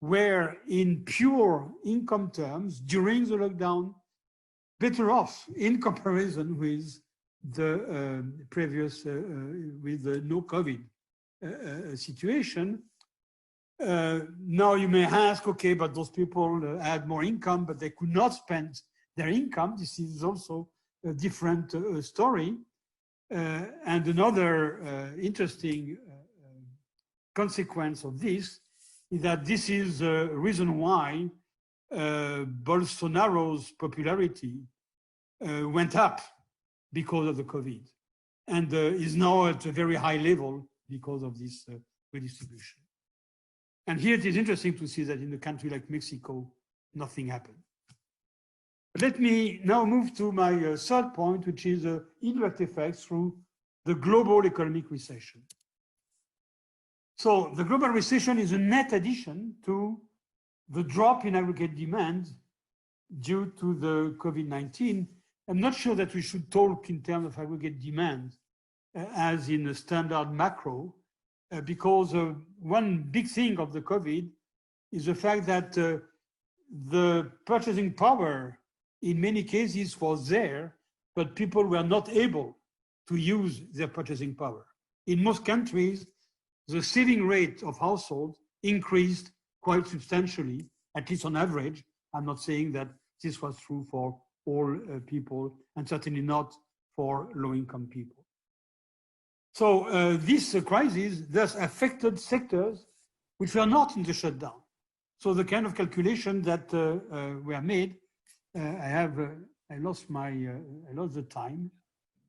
were in pure income terms during the lockdown better off in comparison with the previous, with the no COVID situation. Now you may ask, okay, but those people had more income, but they could not spend their income. This is also a different story. And another interesting consequence of this is that this is the reason why Bolsonaro's popularity went up because of the COVID, and is now at a very high level because of this redistribution. And here it is interesting to see that in a country like Mexico, nothing happened. Let me now move to my third point, which is indirect effects through the global economic recession. So the global recession is a net addition to the drop in aggregate demand due to the COVID-19. I'm not sure that we should talk in terms of aggregate demand as in a standard macro, because one big thing of the COVID is the fact that the purchasing power in many cases was there, but people were not able to use their purchasing power. In most countries, the saving rate of households increased quite substantially, at least on average. I'm not saying that this was true for all people, and certainly not for low-income people. So this crisis thus affected sectors which were not in the shutdown. So the kind of calculation that were made, I lost the time.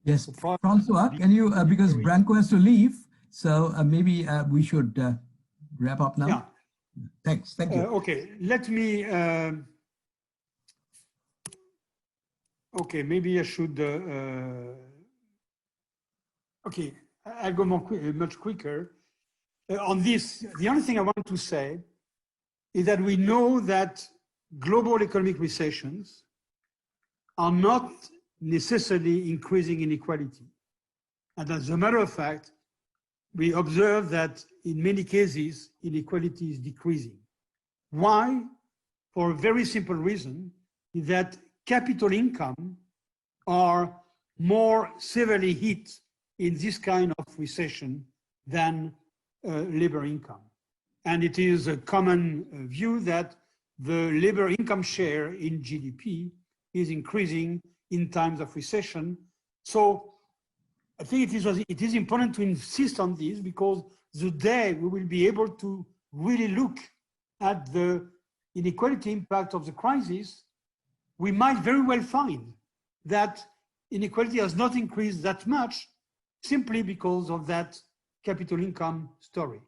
Yes, Francois, can you, because Branko has to leave, so maybe we should wrap up now. Yeah. Thanks, thank you. Okay, let me, okay, maybe I should, okay, I'll go much quicker. On this, the only thing I want to say is that we know that global economic recessions are not necessarily increasing inequality. And as a matter of fact, we observe that in many cases, inequality is decreasing. Why? For a very simple reason, is that capital income are more severely hit in this kind of recession than labor income. And it is a common view that the labor income share in GDP is increasing in times of recession. So I think it is important to insist on this, because the day we will be able to really look at the inequality impact of the crisis, we might very well find that inequality has not increased that much simply because of that capital income story.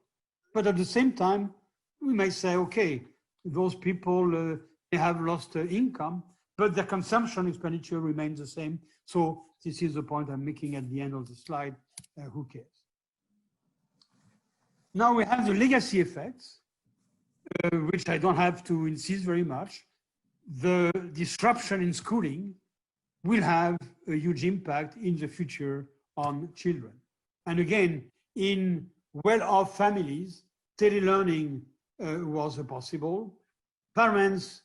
But at the same time, we may say, okay, those people may have lost income, but their consumption expenditure remains the same. So this is the point I'm making at the end of the slide. Who cares? Now we have the legacy effects, which I don't have to insist very much. The disruption in schooling will have a huge impact in the future on children. And again, in well-off families, telelearning was possible. Parents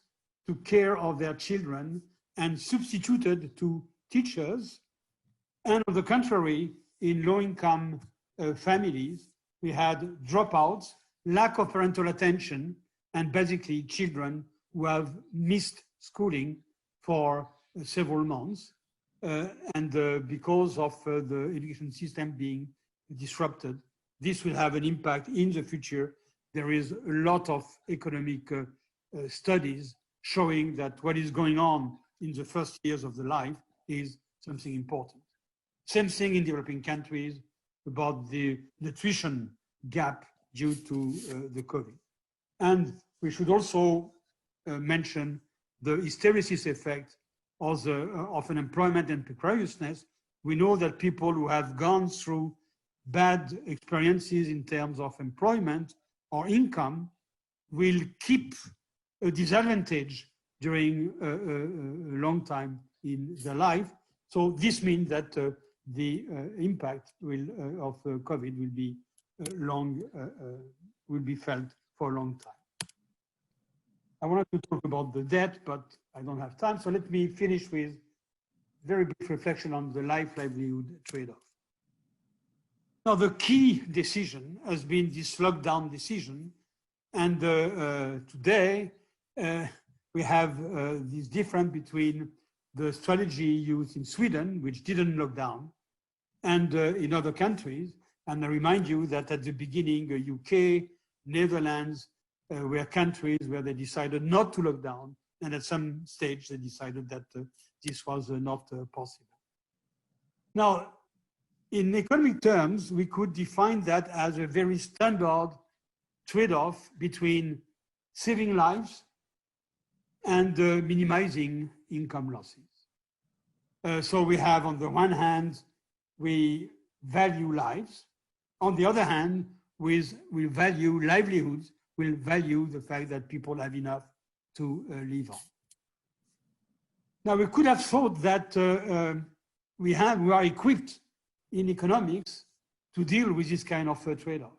took care of their children and substituted to teachers. And on the contrary, in low-income families, we had dropouts, lack of parental attention, and basically children who have missed schooling for several months. And because of the education system being disrupted, this will have an impact in the future. There is a lot of economic studies showing that what is going on in the first years of the life is something important. Same thing in developing countries about the nutrition gap due to the COVID. And we should also mention the hysteresis effect of unemployment and precariousness. We know that people who have gone through bad experiences in terms of employment or income will keep a disadvantage during a long time in their life. So this means that the impact of COVID will be will be felt for a long time. I wanted to talk about the debt, but I don't have time. So let me finish with very brief reflection on the life-livelihood trade-off. Now, the key decision has been this lockdown decision. And today, we have this difference between the strategy used in Sweden, which didn't lock down, and in other countries. And I remind you that at the beginning, UK, Netherlands were countries where they decided not to lock down. And at some stage, they decided that this was not possible. Now, in economic terms, we could define that as a very standard trade-off between saving lives and minimizing income losses. So we have, on the one hand, we value lives. On the other hand, we value livelihoods, we value the fact that people have enough to live on. Now, we could have thought that we are equipped in economics to deal with this kind of trade-off.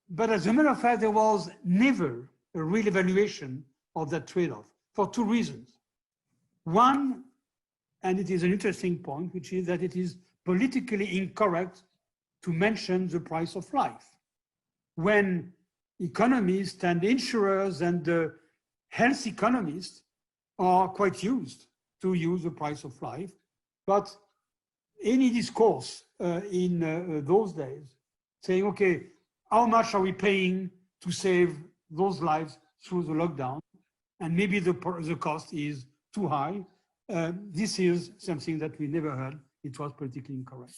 But as a matter of fact, there was never a real evaluation of that trade-off for two reasons. One, and it is an interesting point, which is that it is politically incorrect to mention the price of life. When economists and insurers and health economists are quite used to use the price of life, but any discourse in those days saying, okay, how much are we paying to save those lives through the lockdown? And maybe the cost is too high. This is something that we never heard. It was politically incorrect.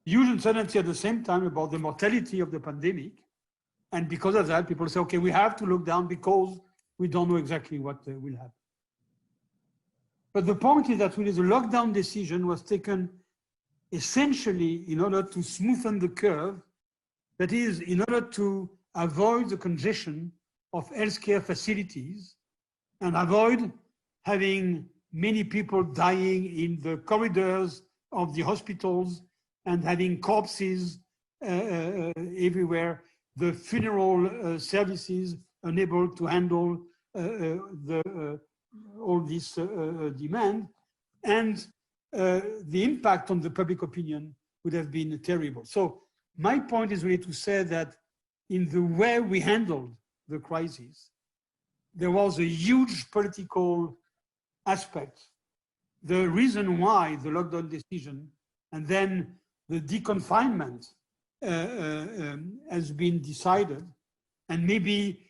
Huge uncertainty at the same time about the mortality of the pandemic. And because of that, people say, okay, we have to lock down because we don't know exactly what will happen. But the point is that really the lockdown decision was taken essentially in order to smoothen the curve, that is, in order to avoid the congestion of healthcare facilities and avoid having many people dying in the corridors of the hospitals and having corpses everywhere, the funeral services unable to handle all this demand, and the impact on the public opinion would have been terrible. So my point is really to say that in the way we handled the crisis, there was a huge political aspect. The reason why the lockdown decision and then the deconfinement has been decided, and maybe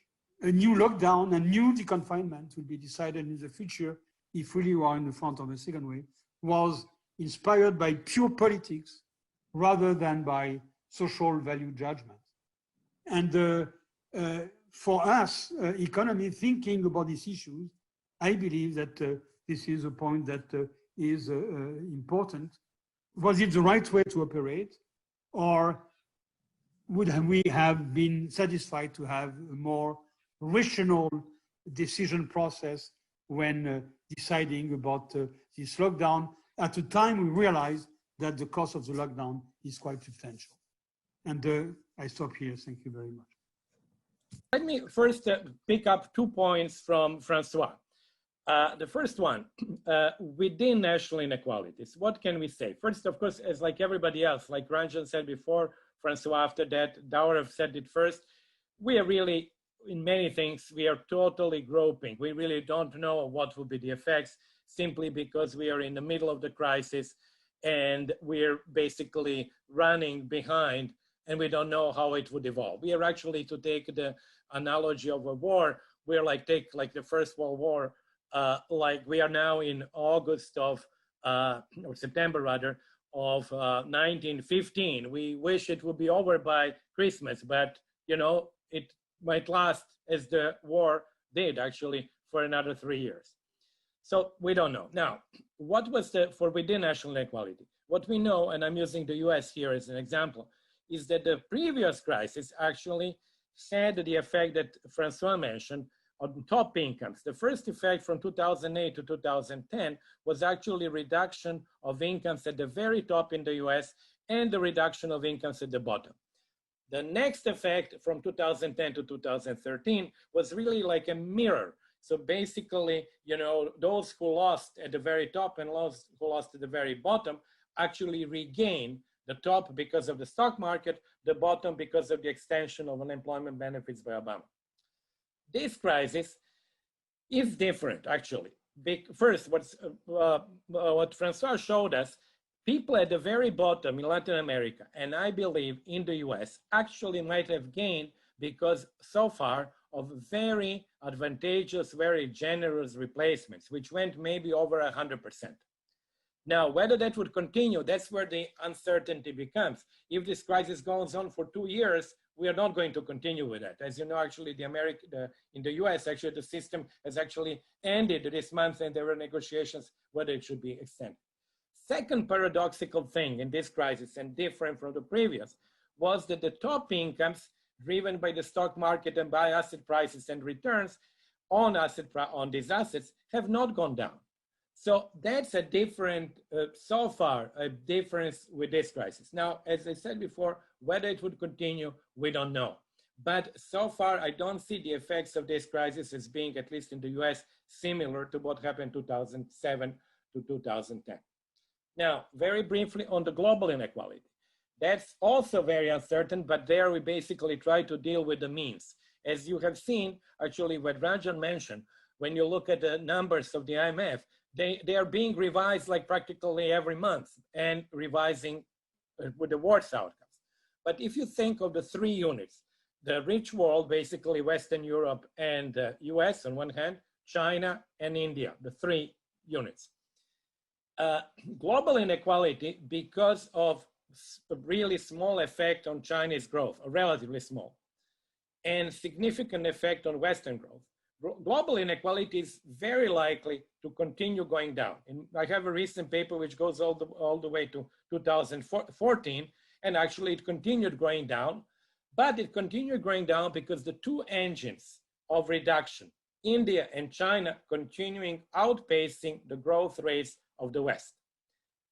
a new lockdown and new deconfinement will be decided in the future if really we are in the front of the second wave, was inspired by pure politics rather than by social value judgment. And for us, economy thinking about these issues, I believe that this is a point that is important. Was it the right way to operate, or would we have been satisfied to have a more rational decision process when deciding about this lockdown? At the time, we realized that the cost of the lockdown is quite substantial. And I stop here. Thank you very much. Let me first pick up 2 points from Francois. The first one, within national inequalities, what can we say? First, of course, as like everybody else, like Ranjan said before, Francois after that, Daurav said it first, we are really, in many things, we are totally groping. We really don't know what will be the effects, simply because we are in the middle of the crisis and we're basically running behind and we don't know how it would evolve. We are actually, to take the analogy of a war, we're like, take like the First World War, like we are now in August of, or September rather, of 1915. We wish it would be over by Christmas, but you know, it might last, as the war did actually, for another 3 years. So we don't know. Now, what was for within national inequality? What we know, and I'm using the US here as an example, is that the previous crisis actually had the effect that Francois mentioned, on top incomes. The first effect from 2008 to 2010 was actually reduction of incomes at the very top in the US and the reduction of incomes at the bottom. The next effect from 2010 to 2013 was really like a mirror. So basically, you know, those who lost at the very top and those who lost at the very bottom actually regained the top because of the stock market, the bottom because of the extension of unemployment benefits by Obama. This crisis is different, actually. First, what Francois showed us, people at the very bottom in Latin America, and I believe in the US, actually might have gained because so far of very advantageous, very generous replacements, which went maybe over 100%. Now, whether that would continue, that's where the uncertainty becomes. If this crisis goes on for 2 years, we are not going to continue with that. As you know, actually, in the US, actually, the system has actually ended this month, and there were negotiations whether it should be extended. Second paradoxical thing in this crisis, and different from the previous, was that the top incomes, driven by the stock market and by asset prices and returns on these assets, have not gone down. So that's a different, so far, a difference with this crisis. Now, as I said before, whether it would continue, we don't know. But so far, I don't see the effects of this crisis as being, at least in the US, similar to what happened 2007 to 2010. Now, very briefly on the global inequality. That's also very uncertain, but there we basically try to deal with the means. As you have seen, actually, what Ranjan mentioned, when you look at the numbers of the IMF, they are being revised like practically every month and revising with the worst outcomes. But if you think of the three units, the rich world, basically Western Europe and the US on one hand, China and India, the three units. Global inequality, because of a really small effect on Chinese growth, or relatively small, and significant effect on Western growth, global inequality is very likely to continue going down. And I have a recent paper which goes all the way to 2014, and actually it continued going down, but it continued going down because the two engines of reduction, India and China, continuing outpacing the growth rates of the West.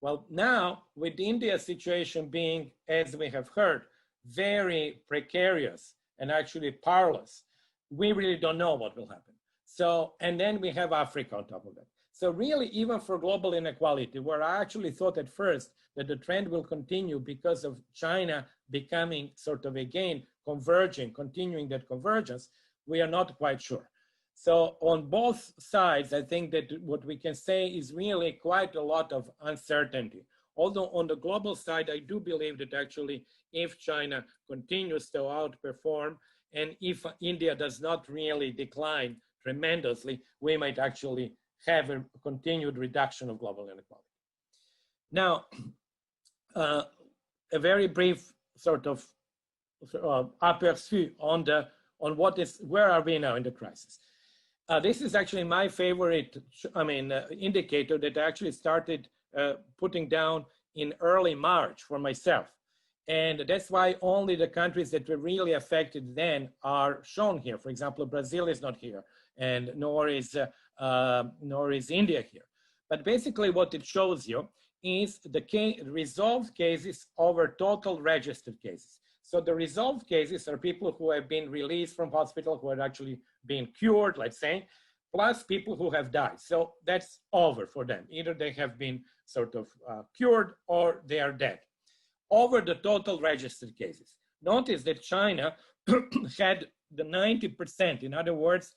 Well, now with India's situation being, as we have heard, very precarious and actually powerless, we really don't know what will happen. So, and then we have Africa on top of that. So really, even for global inequality, where I actually thought at first that the trend will continue because of China becoming sort of again converging, continuing that convergence, we are not quite sure. So on both sides, I think that what we can say is really quite a lot of uncertainty. Although on the global side, I do believe that actually if China continues to outperform, and if India does not really decline tremendously, we might actually have a continued reduction of global inequality. Now, a very brief sort of aperçu on where are we now in the crisis. This is actually my favorite, indicator that I actually started putting down in early March for myself. And that's why only the countries that were really affected then are shown here. For example, Brazil is not here, and nor is India here. But basically what it shows you is the resolved cases over total registered cases. So the resolved cases are people who have been released from hospital, who have actually been cured, let's say, plus people who have died. So that's over for them. Either they have been sort of cured or they are dead. Over the total registered cases. Notice that China had the 90%, in other words,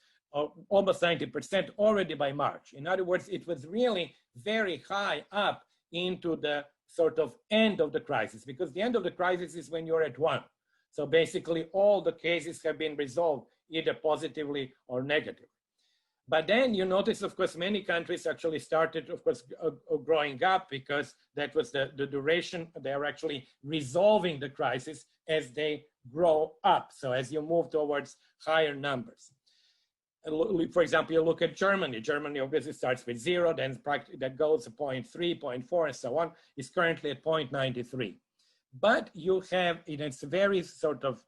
almost 90% already by March. In other words, it was really very high up into the sort of end of the crisis, because the end of the crisis is when you're at 1. So basically all the cases have been resolved either positively or negatively. But then you notice, of course, many countries actually started, of course, growing up because that was the duration. They're actually resolving the crisis as they grow up. So as you move towards higher numbers. For example, you look at Germany. Germany obviously starts with 0, then that goes to 0.3, 0.4, and so on. It's currently at 0.93. But you have, it's very sort of,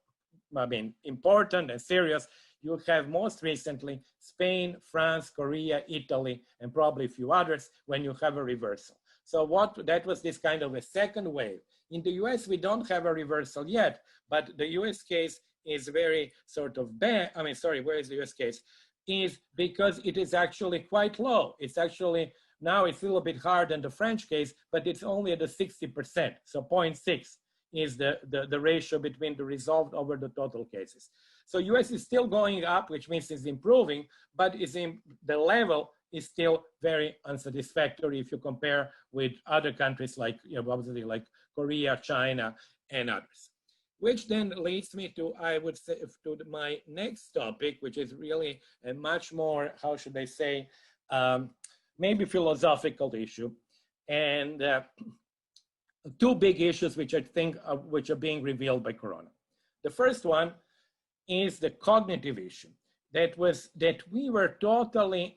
important and serious, you have most recently Spain, France, Korea, Italy, and probably a few others when you have a reversal. So that was this kind of a second wave. In the US, we don't have a reversal yet, but the US case is very sort of bad. I mean, sorry, where is the US case? Is because it is actually quite low. It's actually, now it's a little bit higher than the French case, but it's only at the 60%. So 0.6 is the ratio between the resolved over the total cases. So US is still going up, which means it's improving, but the level is still very unsatisfactory if you compare with other countries like, obviously like Korea, China, and others. Which then leads me to, I would say, to my next topic, which is really a much more, how should I say, maybe philosophical issue. And two big issues which I think which are being revealed by Corona. The first one is the cognitive issue, that we were totally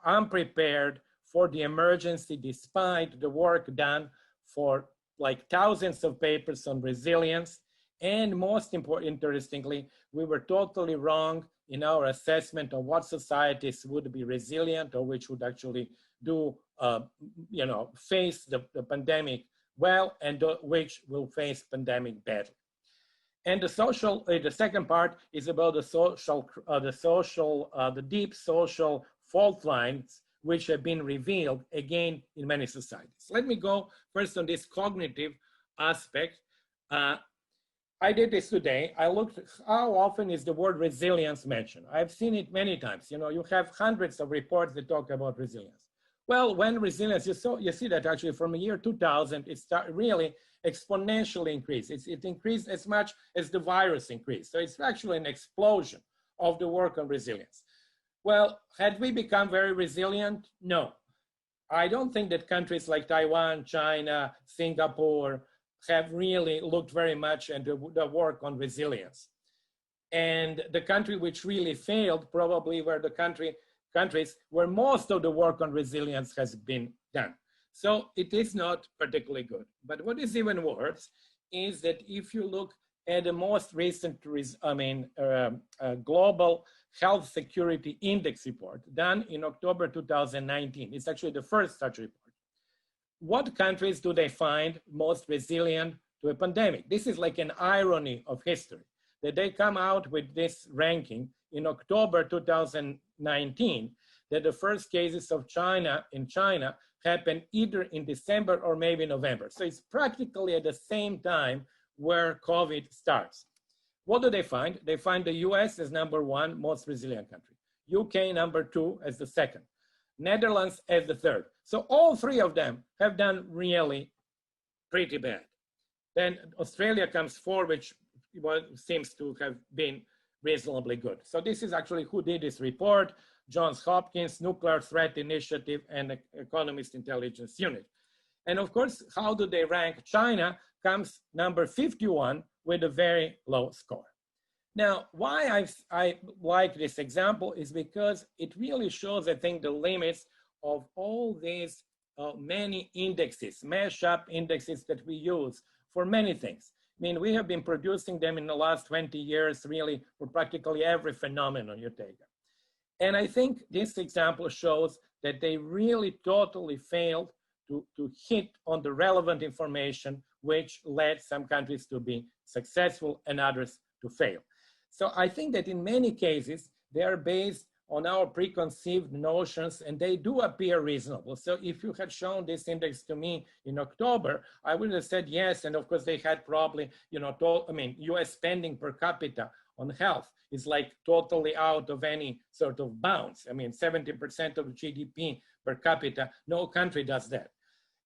unprepared for the emergency despite the work done for like thousands of papers on resilience. And most interestingly, we were totally wrong in our assessment of what societies would be resilient or which would actually do, face the pandemic well, and which will face pandemic badly. And the second part is about the deep social fault lines which have been revealed again in many societies. Let me go first on this cognitive aspect. I did this today. I looked how often is the word resilience mentioned. I've seen it many times. You have hundreds of reports that talk about resilience. Well, when resilience, you see that actually from the year 2000, it really exponentially increased. It increased as much as the virus increased. So it's actually an explosion of the work on resilience. Well, had we become very resilient? No. I don't think that countries like Taiwan, China, Singapore have really looked very much at the work on resilience. And the country which really failed probably were the countries where most of the work on resilience has been done. So it is not particularly good. But what is even worse is that if you look at the most recent Global Health Security Index report done in October 2019, it's actually the first such report. What countries do they find most resilient to a pandemic? This is like an irony of history, that they come out with this ranking in October 2019, that the first cases of in China happened either in December or maybe November. So it's practically at the same time where COVID starts. What do they find? They find the US as #1 most resilient country, UK #2 as the second, Netherlands as the third. So all three of them have done really pretty bad. Then Australia comes forward, which seems to have been reasonably good. So this is actually who did this report: Johns Hopkins, Nuclear Threat Initiative, and Economist Intelligence Unit. And of course, how do they rank? China comes number 51 with a very low score. Now, why I like this example is because it really shows, I think, the limits of all these many indexes, mash-up indexes that we use for many things. I mean, we have been producing them in the last 20 years, really, for practically every phenomenon you take. And I think this example shows that they really totally failed to hit on the relevant information, which led some countries to be successful and others to fail. So I think that in many cases, they are based on our preconceived notions, and they do appear reasonable. So if you had shown this index to me in October, I would have said yes. And of course, they had probably, US spending per capita on health is like totally out of any sort of bounds. I mean, 70% of GDP per capita, no country does that.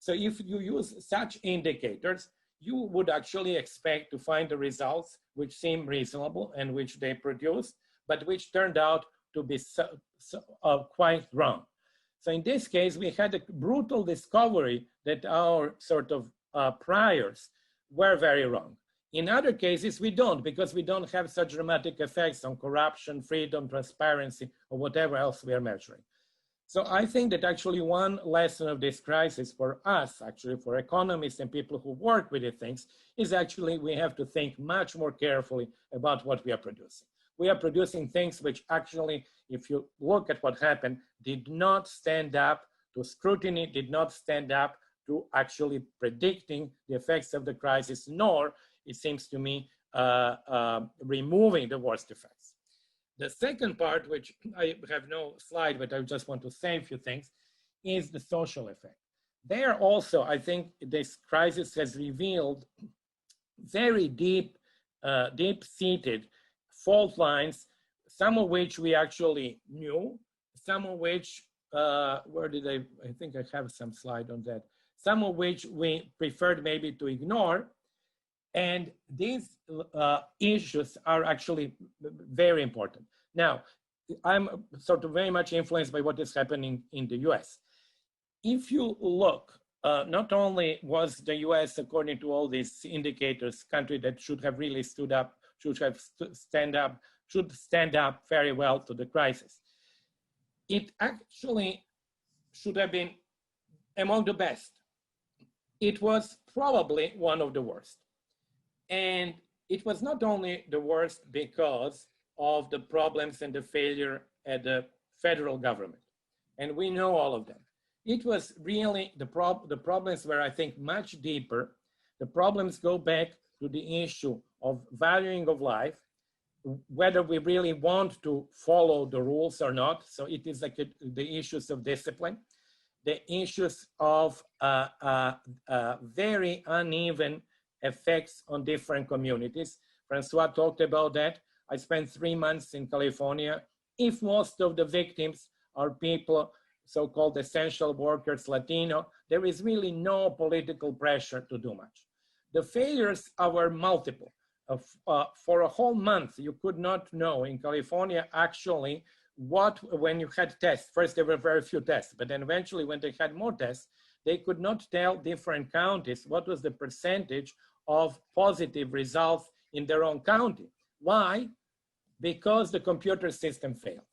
So if you use such indicators, you would actually expect to find the results which seem reasonable and which they produced, but which turned out to be quite wrong. So in this case, we had a brutal discovery that our sort of priors were very wrong. In other cases, we don't, because we don't have such dramatic effects on corruption, freedom, transparency, or whatever else we are measuring. So I think that actually one lesson of this crisis for us, actually for economists and people who work with these things, is actually we have to think much more carefully about what we are producing. We are producing things which actually, if you look at what happened, did not stand up to scrutiny, did not stand up to actually predicting the effects of the crisis, nor, it seems to me, removing the worst effects. The second part, which I have no slide, but I just want to say a few things, is the social effect. There also, I think this crisis has revealed very deep-seated fault lines, some of which we actually knew, some of which, I think I have some slide on that, some of which we preferred maybe to ignore. And these issues are actually very important. Now, I'm sort of very much influenced by what is happening in the US. If you look, not only was the US, according to all these indicators, country that should have really stood up, should stand up very well to the crisis. It actually should have been among the best. It was probably one of the worst. And it was not only the worst because of the problems and the failure at the federal government. And we know all of them. It was really, the problems were, I think, much deeper. The problems go back to the issue of valuing of life, whether we really want to follow the rules or not. So it is like the issues of discipline, the issues of very uneven effects on different communities. Francois talked about that. I spent 3 months in California. If most of the victims are people, so-called essential workers, Latino, there is really no political pressure to do much. The failures were multiple. For a whole month, you could not know in California actually when you had tests. First, there were very few tests, but then eventually when they had more tests, they could not tell different counties what was the percentage of positive results in their own county. Why? Because the computer system failed.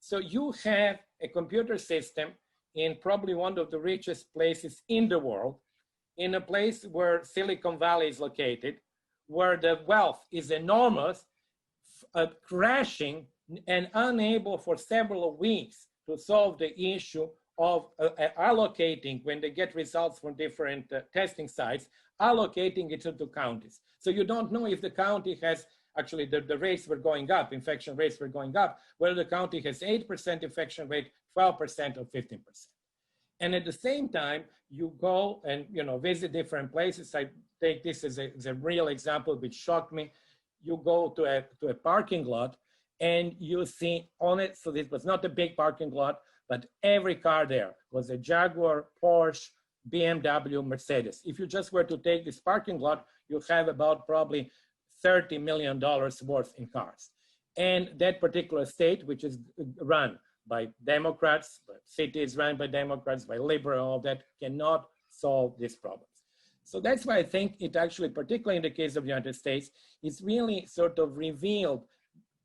So you have a computer system in probably one of the richest places in the world, in a place where Silicon Valley is located, where the wealth is enormous, crashing and unable for several weeks to solve the issue of allocating, when they get results from different testing sites, allocating it to counties. So you don't know if the county has, actually the rates were going up, infection rates were going up, whether the county has 8% infection rate, 12% or 15%. And at the same time, you go and visit different places. I take this as a real example which shocked me. You go to a parking lot and you see on it, so this was not a big parking lot, but every car there was a Jaguar, Porsche, BMW, Mercedes. If you just were to take this parking lot, you have about probably $30 million worth in cars. And that particular state, which is run by Democrats, city is run by Democrats, by liberal, all that, cannot solve these problems. So that's why I think it actually, particularly in the case of the United States, is really sort of revealed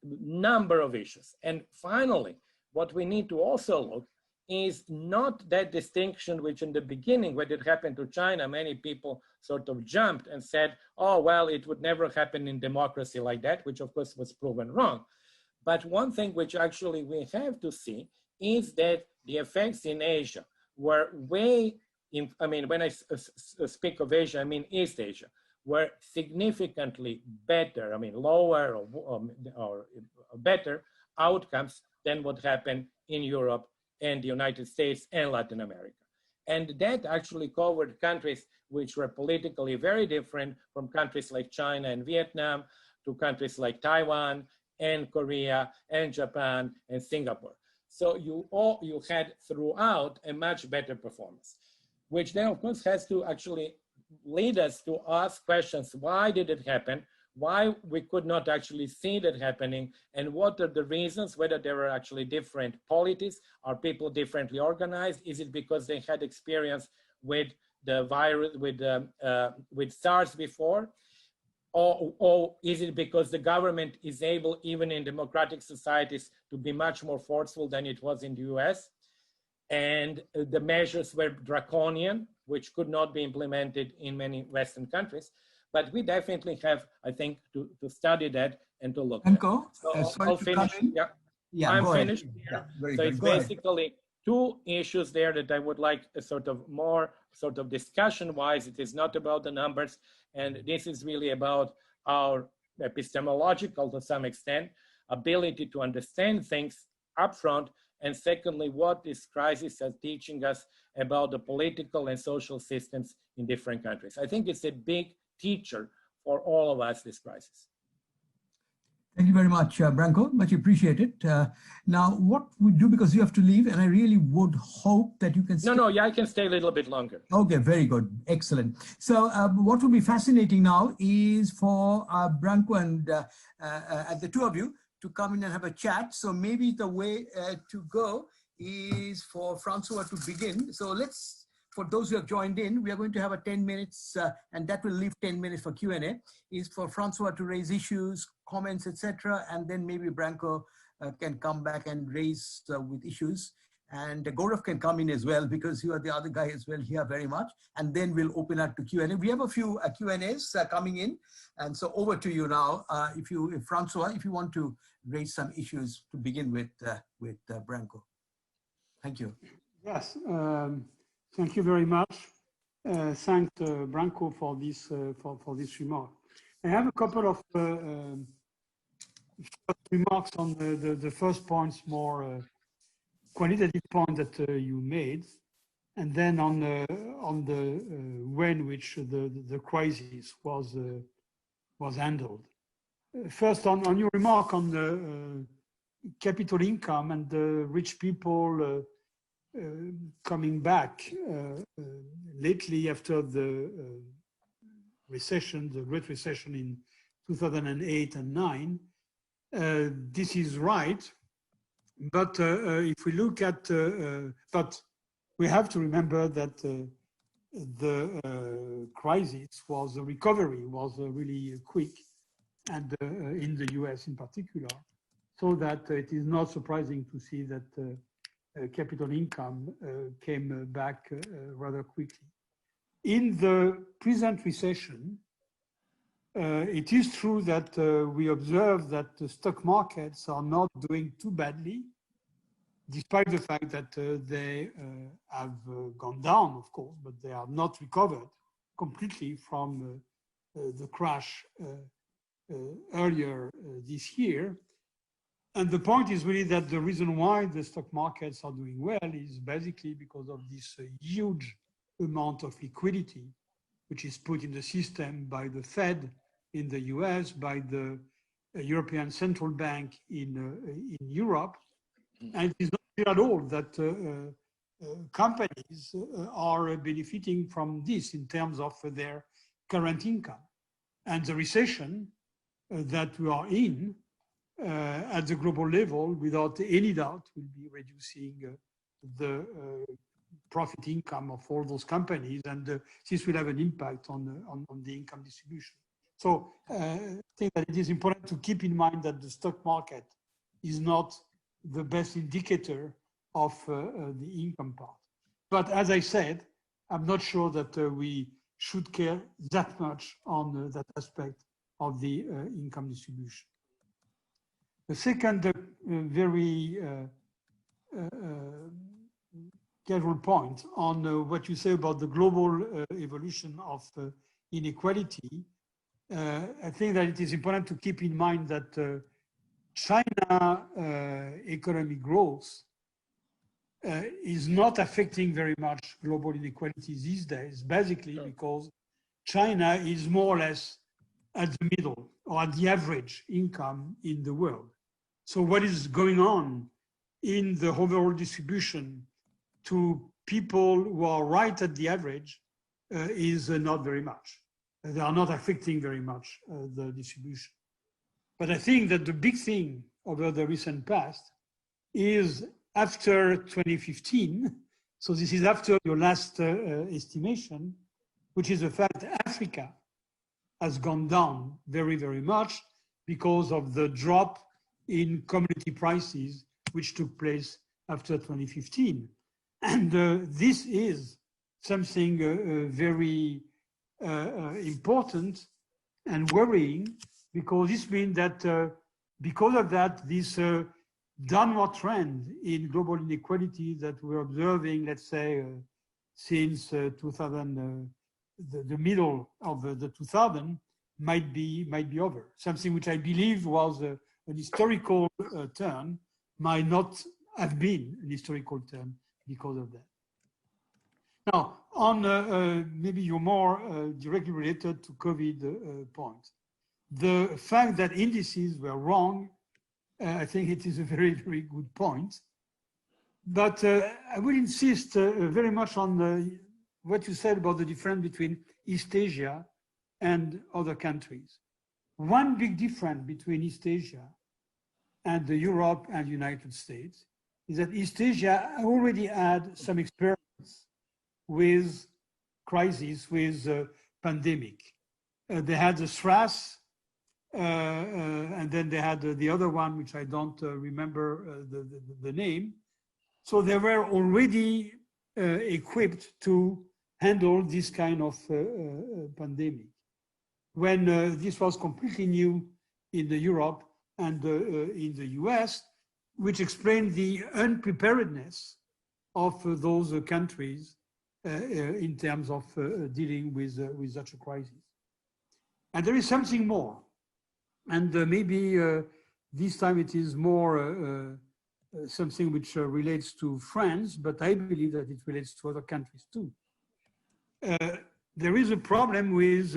number of issues. And finally, what we need to also look is not that distinction which in the beginning, when it happened to China, many people sort of jumped and said, oh, well, it would never happen in democracy like that, which of course was proven wrong. But one thing which actually we have to see is that the effects in Asia were way, when I speak of Asia, I mean East Asia, were significantly better, lower or better outcomes than what happened in Europe and the United States and Latin America. And that actually covered countries which were politically very different, from countries like China and Vietnam to countries like Taiwan and Korea and Japan and Singapore. So you had throughout a much better performance, which then of course has to actually lead us to ask questions. Why did it happen? Why we could not actually see that happening, and what are the reasons, whether there were actually different polities, are people differently organized? Is it because they had experience with the virus, with SARS before? Or is it because the government is able, even in democratic societies, to be much more forceful than it was in the US? And the measures were draconian, which could not be implemented in many Western countries. But we definitely have, I think, to study that and to look Branko, at. So sorry I'll to finish. come in. Yeah, Yeah, I'm go ahead. finished. Yeah, very So good. it's Go ahead. basically two issues there that I would like a sort of more sort of discussion-wise. It is not about the numbers, and this is really about our epistemological, to some extent, ability to understand things upfront, and secondly, what this crisis is teaching us about the political and social systems in different countries. I think it's a big teacher for all of us, this crisis. Thank you very much, Branko. Much appreciated. Now, what we do, because you have to leave, and I really would hope that you can stay. No, yeah, I can stay a little bit longer. Okay, very good. Excellent. So what will be fascinating now is for Branko and the two of you to come in and have a chat. So maybe the way to go is for Francois to begin. So let's, for those who have joined in, we are going to have a 10 minutes, and that will leave 10 minutes for Q&A, is for Francois to raise issues, comments, etc. And then maybe Branko can come back and raise with issues. And Gaurav can come in as well, because you are the other guy as well here very much. And then we'll open up to Q&A. We have a few Q&As coming in. And so over to you now, if Francois, if you want to raise some issues to begin with Branko. Thank you. Yes, thank you very much. Thanks Branko for this remark. I have a couple of remarks on the first points, more qualitative point that you made, and then on the way in which the crisis was handled. First, on your remark on the capital income and the rich people coming back lately after the recession, the Great Recession in 2008 and 9. This is right. But if we look at, but we have to remember that the crisis the recovery was really quick, and in the US in particular, so that it is not surprising to see that capital income came back rather quickly. In the present recession, it is true that we observe that the stock markets are not doing too badly, despite the fact that they have gone down, of course, but they are not recovered completely from the crash earlier this year. And the point is really that the reason why the stock markets are doing well is basically because of this huge amount of liquidity, which is put in the system by the Fed in the US, by the European Central Bank in Europe. And it is not clear at all that companies are benefiting from this in terms of their current income. And the recession that we are in at the global level, without any doubt, will be reducing the profit income of all those companies, and this will have an impact on the income distribution. So I think that it is important to keep in mind that the stock market is not the best indicator of the income part. But as I said, I'm not sure that we should care that much on that aspect of the income distribution. The second very casual point on what you say about the global evolution of inequality, I think that it is important to keep in mind that China economic growth is not affecting very much global inequality these days, basically because China is more or less at the middle or at the average income in the world. So what is going on in the overall distribution to people who are right at the average is not very much. They are not affecting very much the distribution. But I think that the big thing over the recent past is after 2015, so this is after your last estimation, which is the fact that Africa has gone down very, very much because of the drop in commodity prices, which took place after 2015. And this is something very important and worrying, because this means that because of that, this downward trend in global inequality that we're observing, let's say, since 2000, the middle of the 2000, might be over. Something which I believe was an historical turn might not have been an historical turn because of that. Now, on maybe your more directly related to COVID point, the fact that indices were wrong, I think it is a very, very good point. But I will insist very much on what you said about the difference between East Asia and other countries. One big difference between East Asia and Europe and United States is that East Asia already had some experience with crisis, with pandemic. They had the SRAS, and then they had the other one, which I don't remember the name. So they were already equipped to handle this kind of pandemic. When this was completely new in Europe and in the US, which explained the unpreparedness of those countries in terms of dealing with such a crisis. And there is something more. And maybe this time it is more something which relates to France, but I believe that it relates to other countries too. There is a problem with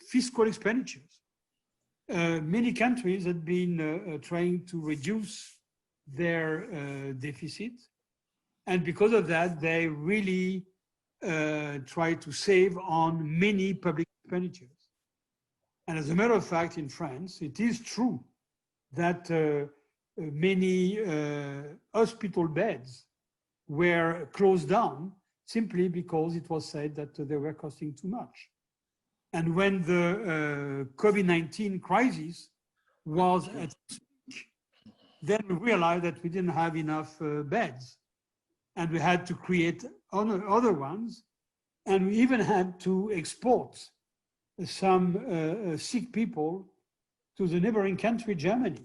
fiscal expenditures. Many countries have been trying to reduce their deficit. And because of that, they really try to save on many public expenditures. And as a matter of fact, in France, it is true that many hospital beds were closed down simply because it was said that they were costing too much. And when the COVID-19 crisis was at its peak, then we realized that we didn't have enough beds. And we had to create other ones. And we even had to export some sick people to the neighboring country, Germany.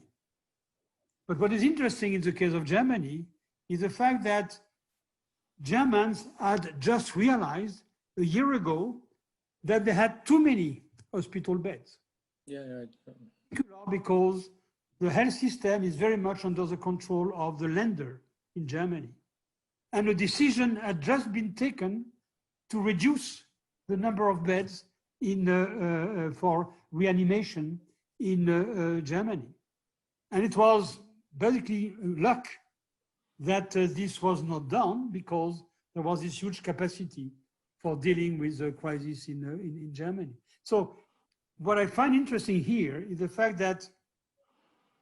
But what is interesting in the case of Germany is the fact that Germans had just realized a year ago that they had too many hospital beds. Yeah. Because the health system is very much under the control of the lender in Germany. And a decision had just been taken to reduce the number of beds in for reanimation in Germany. And it was basically luck that this was not done, because there was this huge capacity for dealing with the crisis in Germany. So what I find interesting here is the fact that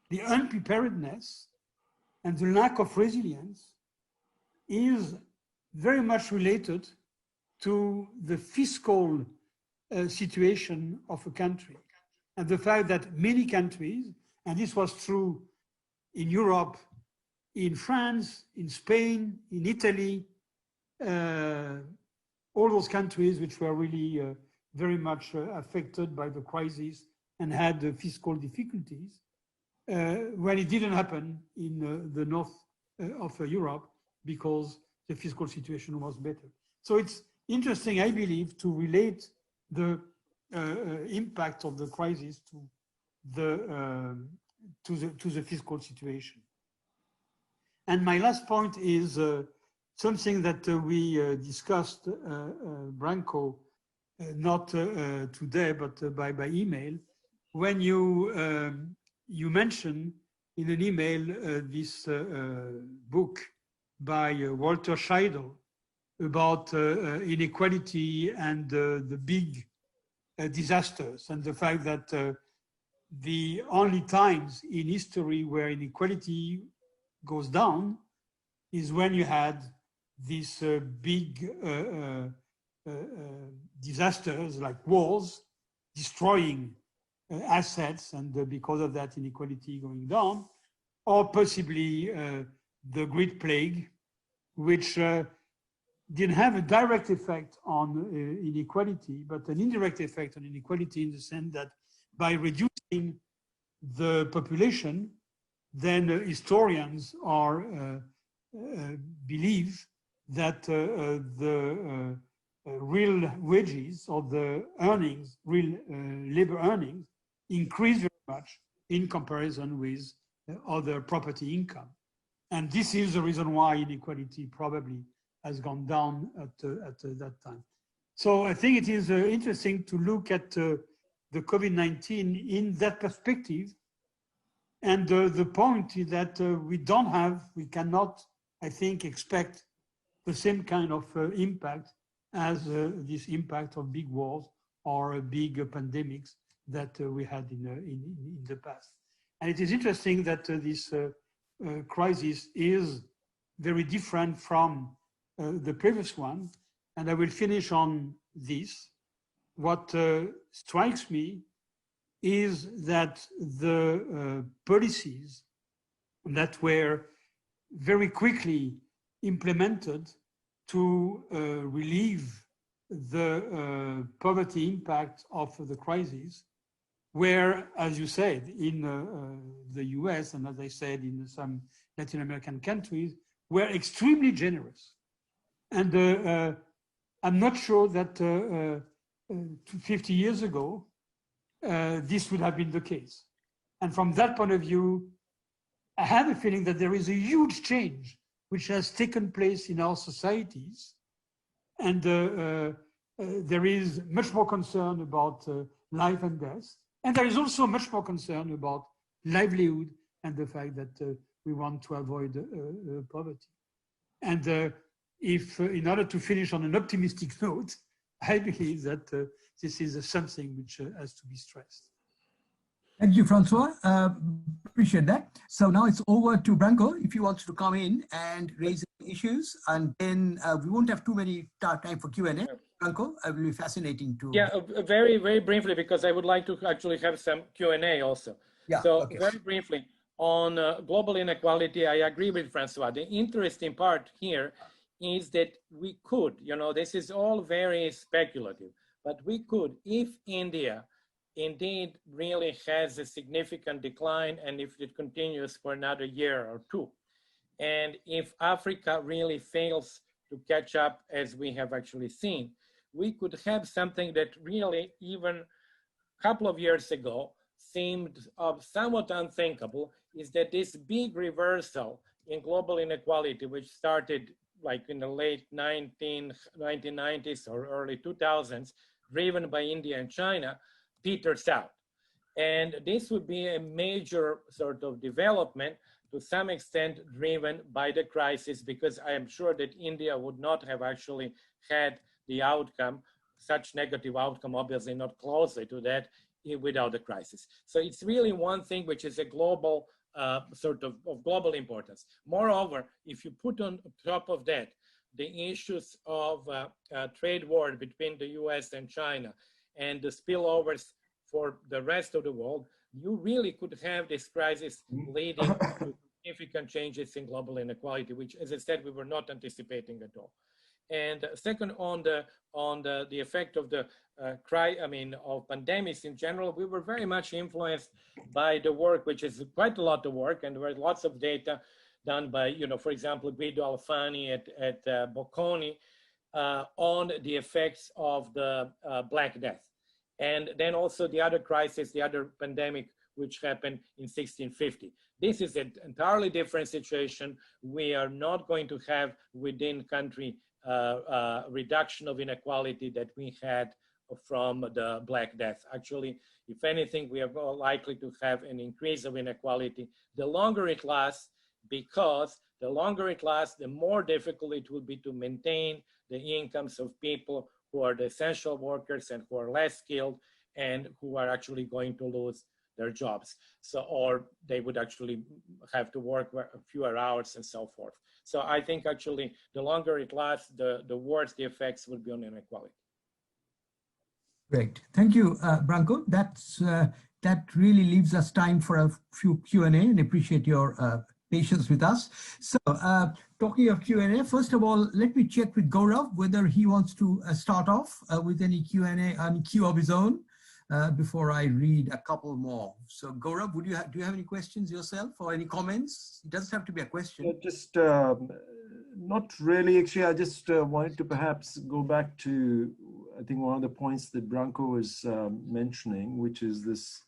the unpreparedness and the lack of resilience is very much related to the fiscal situation of a country. And the fact that many countries, and this was true in Europe, in France, in Spain, in Italy, all those countries which were really very much affected by the crisis and had fiscal difficulties, when it didn't happen in the north of Europe because the fiscal situation was better. So it's interesting, I believe, to relate the impact of the crisis to the fiscal situation. And my last point is something that we discussed, Branko, not today, but by email. When you mentioned in an email this book by Walter Scheidel about inequality and the big disasters, and the fact that the only times in history where inequality goes down is when you had these big disasters like wars destroying assets, and because of that inequality going down, or possibly the Great Plague, which didn't have a direct effect on inequality, but an indirect effect on inequality in the sense that by reducing the population, then historians believe that the real wages or the earnings, real labor earnings, increase very much in comparison with other property income. And this is the reason why inequality probably has gone down at that time. So I think it is interesting to look at the COVID-19 in that perspective. And the point is that we cannot, I think, expect the same kind of impact as this impact of big wars or big pandemics that we had in the past. And it is interesting that this crisis is very different from the previous one. And I will finish on this. What strikes me is that the policies that were very quickly implemented to relieve the poverty impact of the crisis were, as you said, in the US, and as I said, in some Latin American countries, were extremely generous. And I'm not sure that 50 years ago, this would have been the case. And from that point of view, I have a feeling that there is a huge change which has taken place in our societies. And there is much more concern about life and death. And there is also much more concern about livelihood and the fact that we want to avoid poverty. And if, in order to finish on an optimistic note, I believe that this is something which has to be stressed. Thank you, Francois. Appreciate that. So now it's over to Branko, if you want to come in and raise issues, and then we won't have too many time for Q&A. Branko, it will be fascinating to... Yeah, very, very briefly, because I would like to actually have some Q&A also. Yeah, so okay. Very briefly, on global inequality, I agree with Francois. The interesting part here is that we could, this is all very speculative, but we could, if India indeed really has a significant decline, and if it continues for another year or two, and if Africa really fails to catch up, as we have actually seen, we could have something that really, even a couple of years ago, seemed somewhat unthinkable, is that this big reversal in global inequality, which started like in the late 1990s or early 2000s, driven by India and China, peters out. And this would be a major sort of development, to some extent driven by the crisis, because I am sure that India would not have actually had the outcome, such negative outcome, obviously not closely to that, without the crisis. So it's really one thing which is a global sort of global importance. Moreover, if you put on top of that the issues of trade war between the US and China and the spillovers for the rest of the world, you really could have this crisis leading to significant changes in global inequality, which, as I said, we were not anticipating at all. And second, on the effect of the of pandemics in general, we were very much influenced by the work, which is quite a lot of work, and there was lots of data done by, for example, Guido Alfani at Bocconi on the effects of the Black Death. And then also the other crisis, the other pandemic, which happened in 1650. This is an entirely different situation. We are not going to have within country reduction of inequality that we had from the Black Death. Actually, if anything, we are more likely to have an increase of inequality the longer it lasts, because the longer it lasts, the more difficult it will be to maintain the incomes of people who are the essential workers and who are less skilled and who are actually going to lose their jobs. So, or they would actually have to work fewer hours and so forth. So I think actually the longer it lasts, the worse the effects will be on inequality. Great, thank you, Branko. That really leaves us time for a few Q&A, and appreciate your patience with us. So talking of Q&A, first of all, let me check with Gaurav whether he wants to start off with any Q&A and queue of his own. before I read a couple more. So Gaurav, do you have any questions yourself or any comments? It doesn't have to be a question. Just not really. Actually, I just wanted to perhaps go back to, I think, one of the points that Branko was mentioning, which is this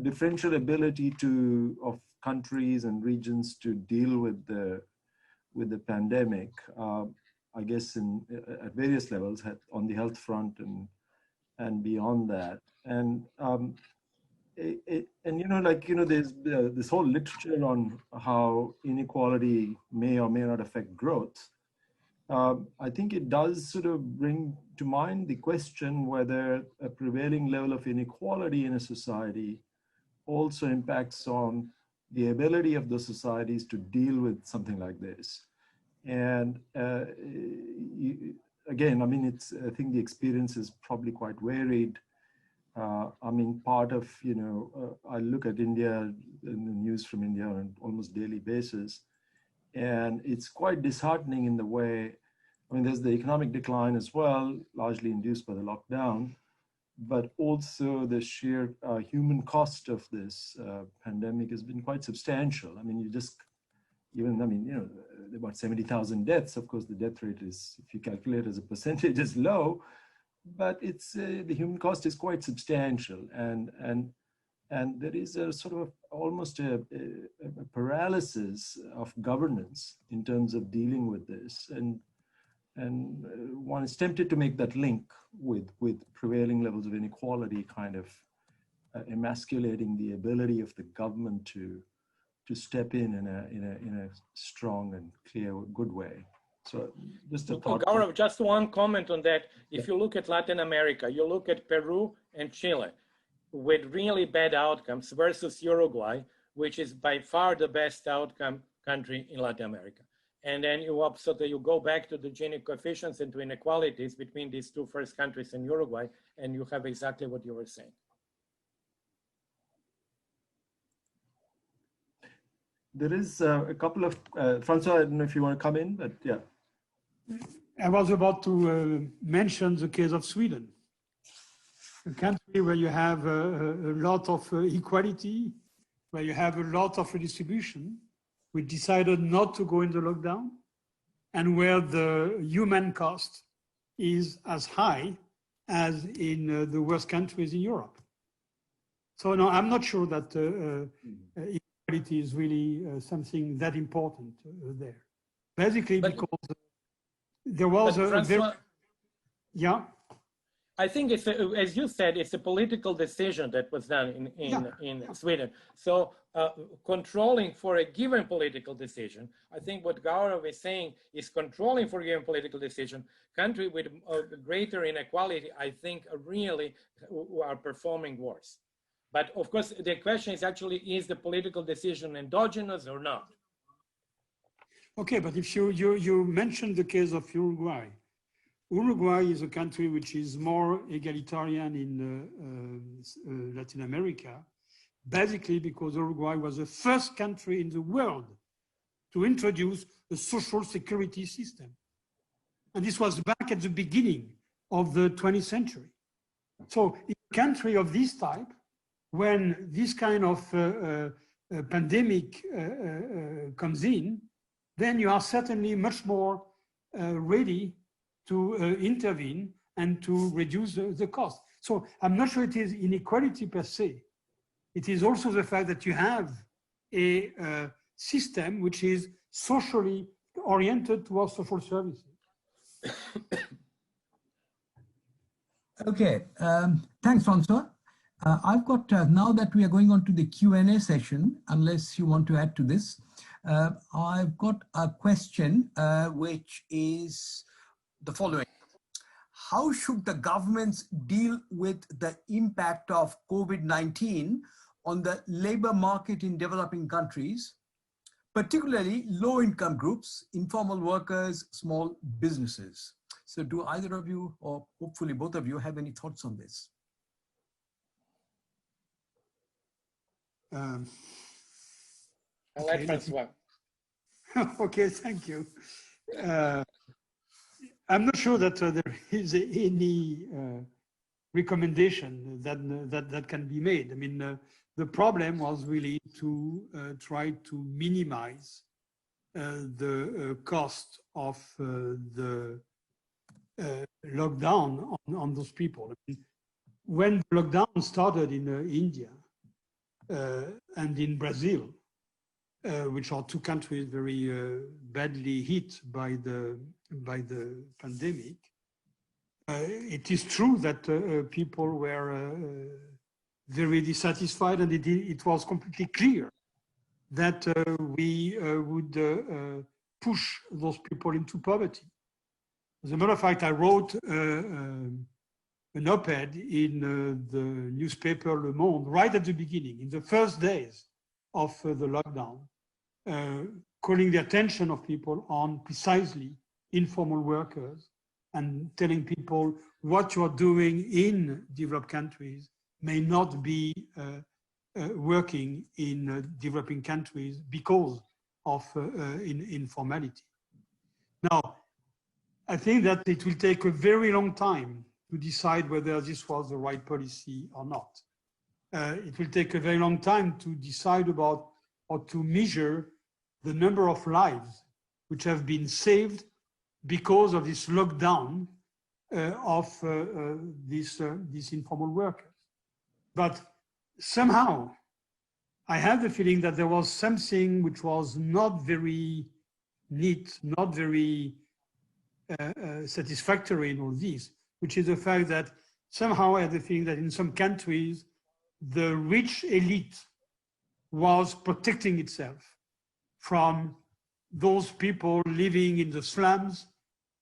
differential ability of countries and regions to deal with the pandemic. I guess at various levels, on the health front and beyond that. And there's this whole literature on how inequality may or may not affect growth. I think it does sort of bring to mind the question whether a prevailing level of inequality in a society also impacts on the ability of those societies to deal with something like this. And again, I mean, I think the experience is probably quite varied. I mean, part of, I look at India and the news from India on an almost daily basis, and it's quite disheartening in the way, I mean, there's the economic decline as well, largely induced by the lockdown, but also the sheer human cost of this pandemic has been quite substantial. I mean, about 70,000 deaths. Of course, the death rate is, if you calculate as a percentage, is low, but it's the human cost is quite substantial, and there is a sort of almost a paralysis of governance in terms of dealing with this, and one is tempted to make that link with prevailing levels of inequality, kind of emasculating the ability of the government to step in a strong and clear, good way. So just a thought. Gaurav, just one comment on that. If you look at Latin America, you look at Peru and Chile with really bad outcomes versus Uruguay, which is by far the best outcome country in Latin America. And then you go back to the Gini coefficients and to inequalities between these two first countries and Uruguay, and you have exactly what you were saying. There is a couple of, Francois, I don't know if you want to come in, but yeah. I was about to mention the case of Sweden, a country where you have a lot of equality, where you have a lot of redistribution. We decided not to go into lockdown, and where the human cost is as high as in the worst countries in Europe. So no, I'm not sure that equality is really something that important there. Basically, because there was a very, yeah. I think it's, as you said, it's a political decision that was done in Sweden. So controlling for a given political decision, I think what Gaurav is saying is controlling for a given political decision. Country with greater inequality, I think, really are performing worse. But of course, the question is actually, is the political decision endogenous or not? Okay, but if you mentioned the case of Uruguay. Uruguay is a country which is more egalitarian in Latin America, basically because Uruguay was the first country in the world to introduce a social security system. And this was back at the beginning of the 20th century. So in a country of this type, when this kind of pandemic comes in, then you are certainly much more ready to intervene and to reduce the cost. So I'm not sure it is inequality per se. It is also the fact that you have a system which is socially oriented towards social services. Okay, thanks, Francois. I've got, now that we are going on to the Q&A session, unless you want to add to this, I've got a question which is the following. How should the governments deal with the impact of COVID-19 on the labor market in developing countries, particularly low-income groups, informal workers, small businesses? So do either of you, or hopefully both of you, have any thoughts on this? I like Francois. Okay, thank you. I'm not sure that there is any recommendation that can be made. I mean, the problem was really to try to minimize the cost of the lockdown on those people. I mean, when the lockdown started in India and in Brazil, which are two countries very badly hit by the pandemic, it is true that people were very dissatisfied, and it was completely clear that we would push those people into poverty. As a matter of fact, I wrote an op-ed in the newspaper Le Monde right at the beginning, in the first days of the lockdown, calling the attention of people on precisely informal workers and telling people what you are doing in developed countries may not be working in developing countries because of informality. Now, I think that it will take a very long time to decide whether this was the right policy or not. It will take a very long time to decide about or to measure the number of lives which have been saved because of this lockdown of these informal workers. But somehow, I have the feeling that there was something which was not very neat, not very satisfactory in all this, which is the fact that somehow I have the feeling that in some countries, the rich elite was protecting itself from those people living in the slums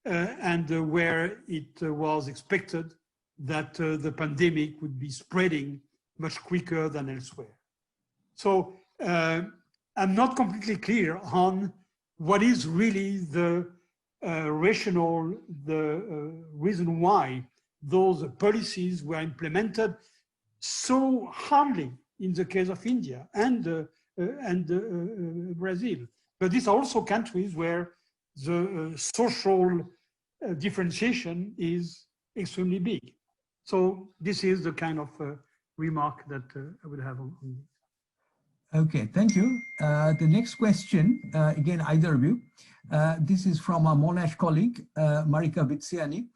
and where it was expected that the pandemic would be spreading much quicker than elsewhere. So I'm not completely clear on what is really the rationale, the reason why those policies were implemented so hardly in the case of India and Brazil. But these are also countries where the social differentiation is extremely big. So this is the kind of remark that I would have on this. Okay, thank you. The next question, again, either of you. This is from our Monash colleague, Marika Vitsiani.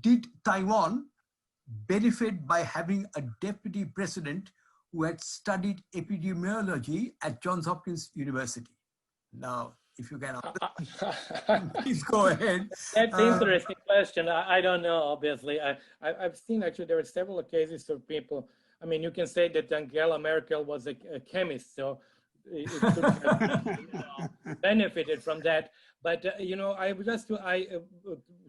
Did Taiwan benefit by having a deputy president who had studied epidemiology at Johns Hopkins University? Now, if you can answer, please go ahead. That's an interesting question. I don't know, obviously. I've seen actually there are several cases of people. I mean, you can say that Angela Merkel was a chemist, so it could have benefited from that. But, I was just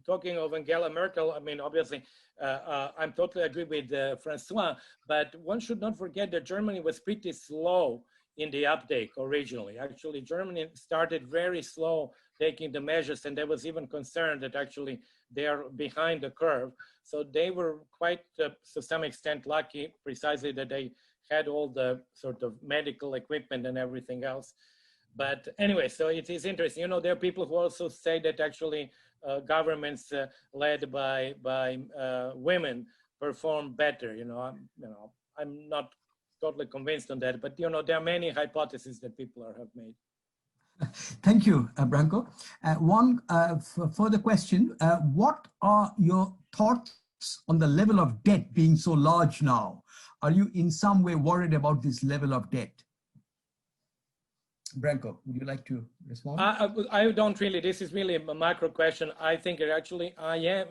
talking of Angela Merkel. I mean, obviously, I'm totally agree with Francois, but one should not forget that Germany was pretty slow in the uptake originally. Actually, Germany started very slow taking the measures, and there was even concern that actually they are behind the curve. So they were quite, to some extent, lucky precisely that they had all the sort of medical equipment and everything else. But anyway, so it is interesting. There are people who also say that actually governments led by women perform better. I'm not totally convinced on that, but there are many hypotheses that people have made. Thank you, Branko. One further question. What are your thoughts on the level of debt being so large now? Are you in some way worried about this level of debt? Branko, would you like to respond? I don't really. This is really a macro question. I think actually I am.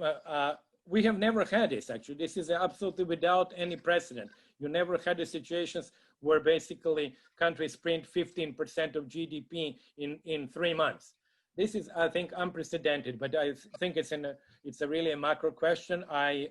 We have never had this, actually. This is absolutely without any precedent. You never had the situations where basically countries print 15% of GDP in 3 months. This is, I think, unprecedented, but I think it's a really a macro question. I,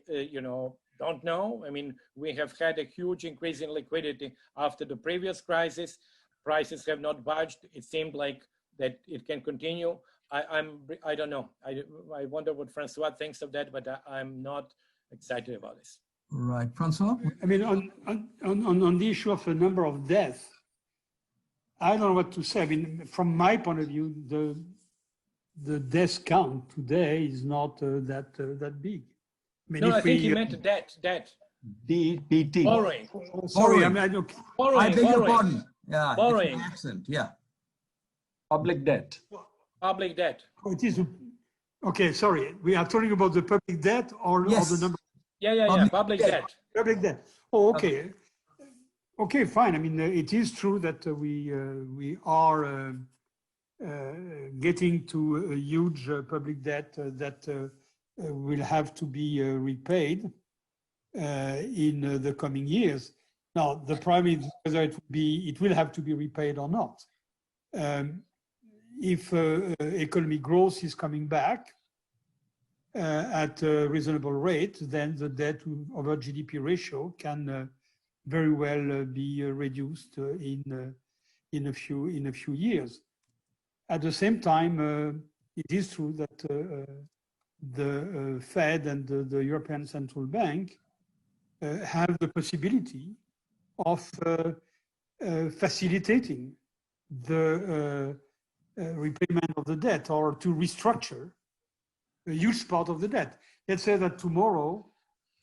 don't know. I mean, we have had a huge increase in liquidity after the previous crisis. Prices have not budged. It seemed like that it can continue. I don't know. I wonder what Francois thinks of that, but I'm not excited about this. Right, Francois? I mean, on the issue of the number of deaths, I don't know what to say. I mean, from my point of view, the death count today is not that big. mean, No, if I think he we, meant debt. DPT. Borrowing. sorry, I Borrowing. mean, I Borrowing. beg your Borrowing. pardon. Yeah, it's Borrowing. an accent. Yeah. Public debt. Public debt. it is, okay, sorry. We are talking about the public debt or Yes. the number Public Public debt. debt. public debt. Oh, okay. Okay, fine. I mean, it is true that we are getting to a huge public debt that will have to be repaid in the coming years. Now, the problem is whether it will have to be repaid or not. If economic growth is coming back at a reasonable rate, then the debt over GDP ratio can very well be reduced in a few years. At the same time, it is true that the Fed and the European Central Bank have the possibility of facilitating the repayment of the debt or to restructure a huge part of the debt. Let's say that tomorrow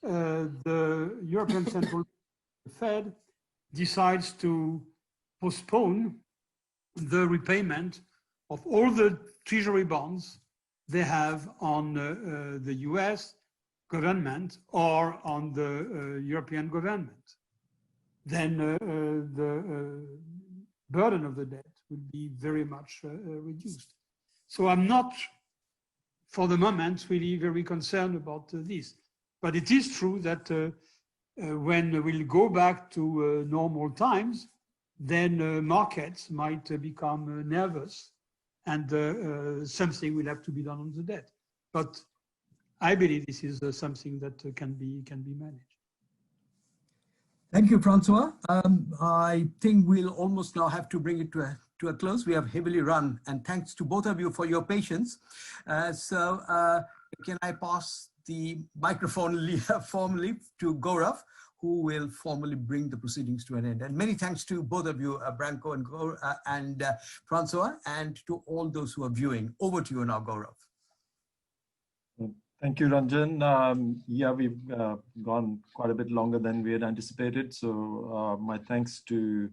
the European Central Fed decides to postpone the repayment of all the treasury bonds they have on the US government or on the European government. Then the burden of the debt will be very much reduced. So I'm not, for the moment, really very concerned about this. But it is true that when we'll go back to normal times, then markets might become nervous and something will have to be done on the debt. But I believe this is something that can be managed. Thank you, Francois. I think we'll almost now have to bring it to a close. We have heavily run, and thanks to both of you for your patience. So can I pass the microphone formally to Gaurav, who will formally bring the proceedings to an end. And many thanks to both of you, Branko and Francois, and to all those who are viewing. Over to you now, Gaurav. Thank you, Ranjan. Yeah, we've gone quite a bit longer than we had anticipated. So my thanks to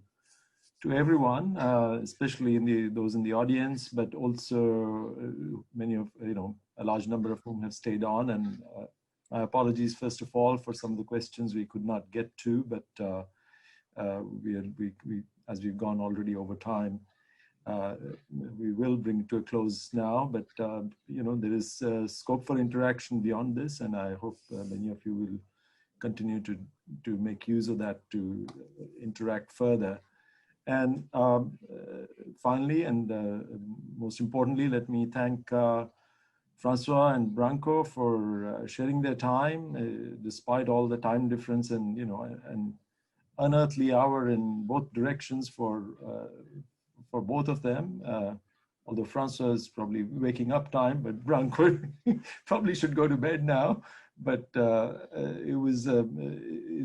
everyone, especially those in the audience, but also many of, a large number of whom have stayed on. And my apologies, first of all, for some of the questions we could not get to, but as we've gone already over time, we will bring it to a close now, but there is scope for interaction beyond this, and I hope many of you will continue to make use of that to interact further. And finally, and most importantly, let me thank Francois and Branko for sharing their time, despite all the time difference and an unearthly hour in both directions for both of them, although Francois is probably waking up time, but Branko probably should go to bed now. But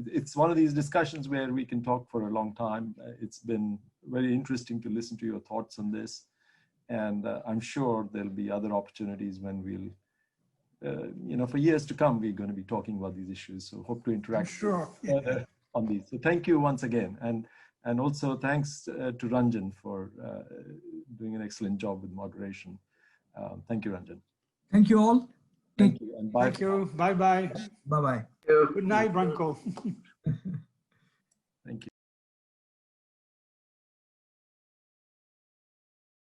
it's one of these discussions where we can talk for a long time. It's been very interesting to listen to your thoughts on this. And I'm sure there'll be other opportunities when we'll, for years to come, we're going to be talking about these issues. So hope to interact on these. So thank you once again. And also thanks to Ranjan for doing an excellent job with moderation. Thank you, Ranjan. Thank you all. Thank you. And bye. Thank you. Bye-bye. Bye-bye. Good night, Branko.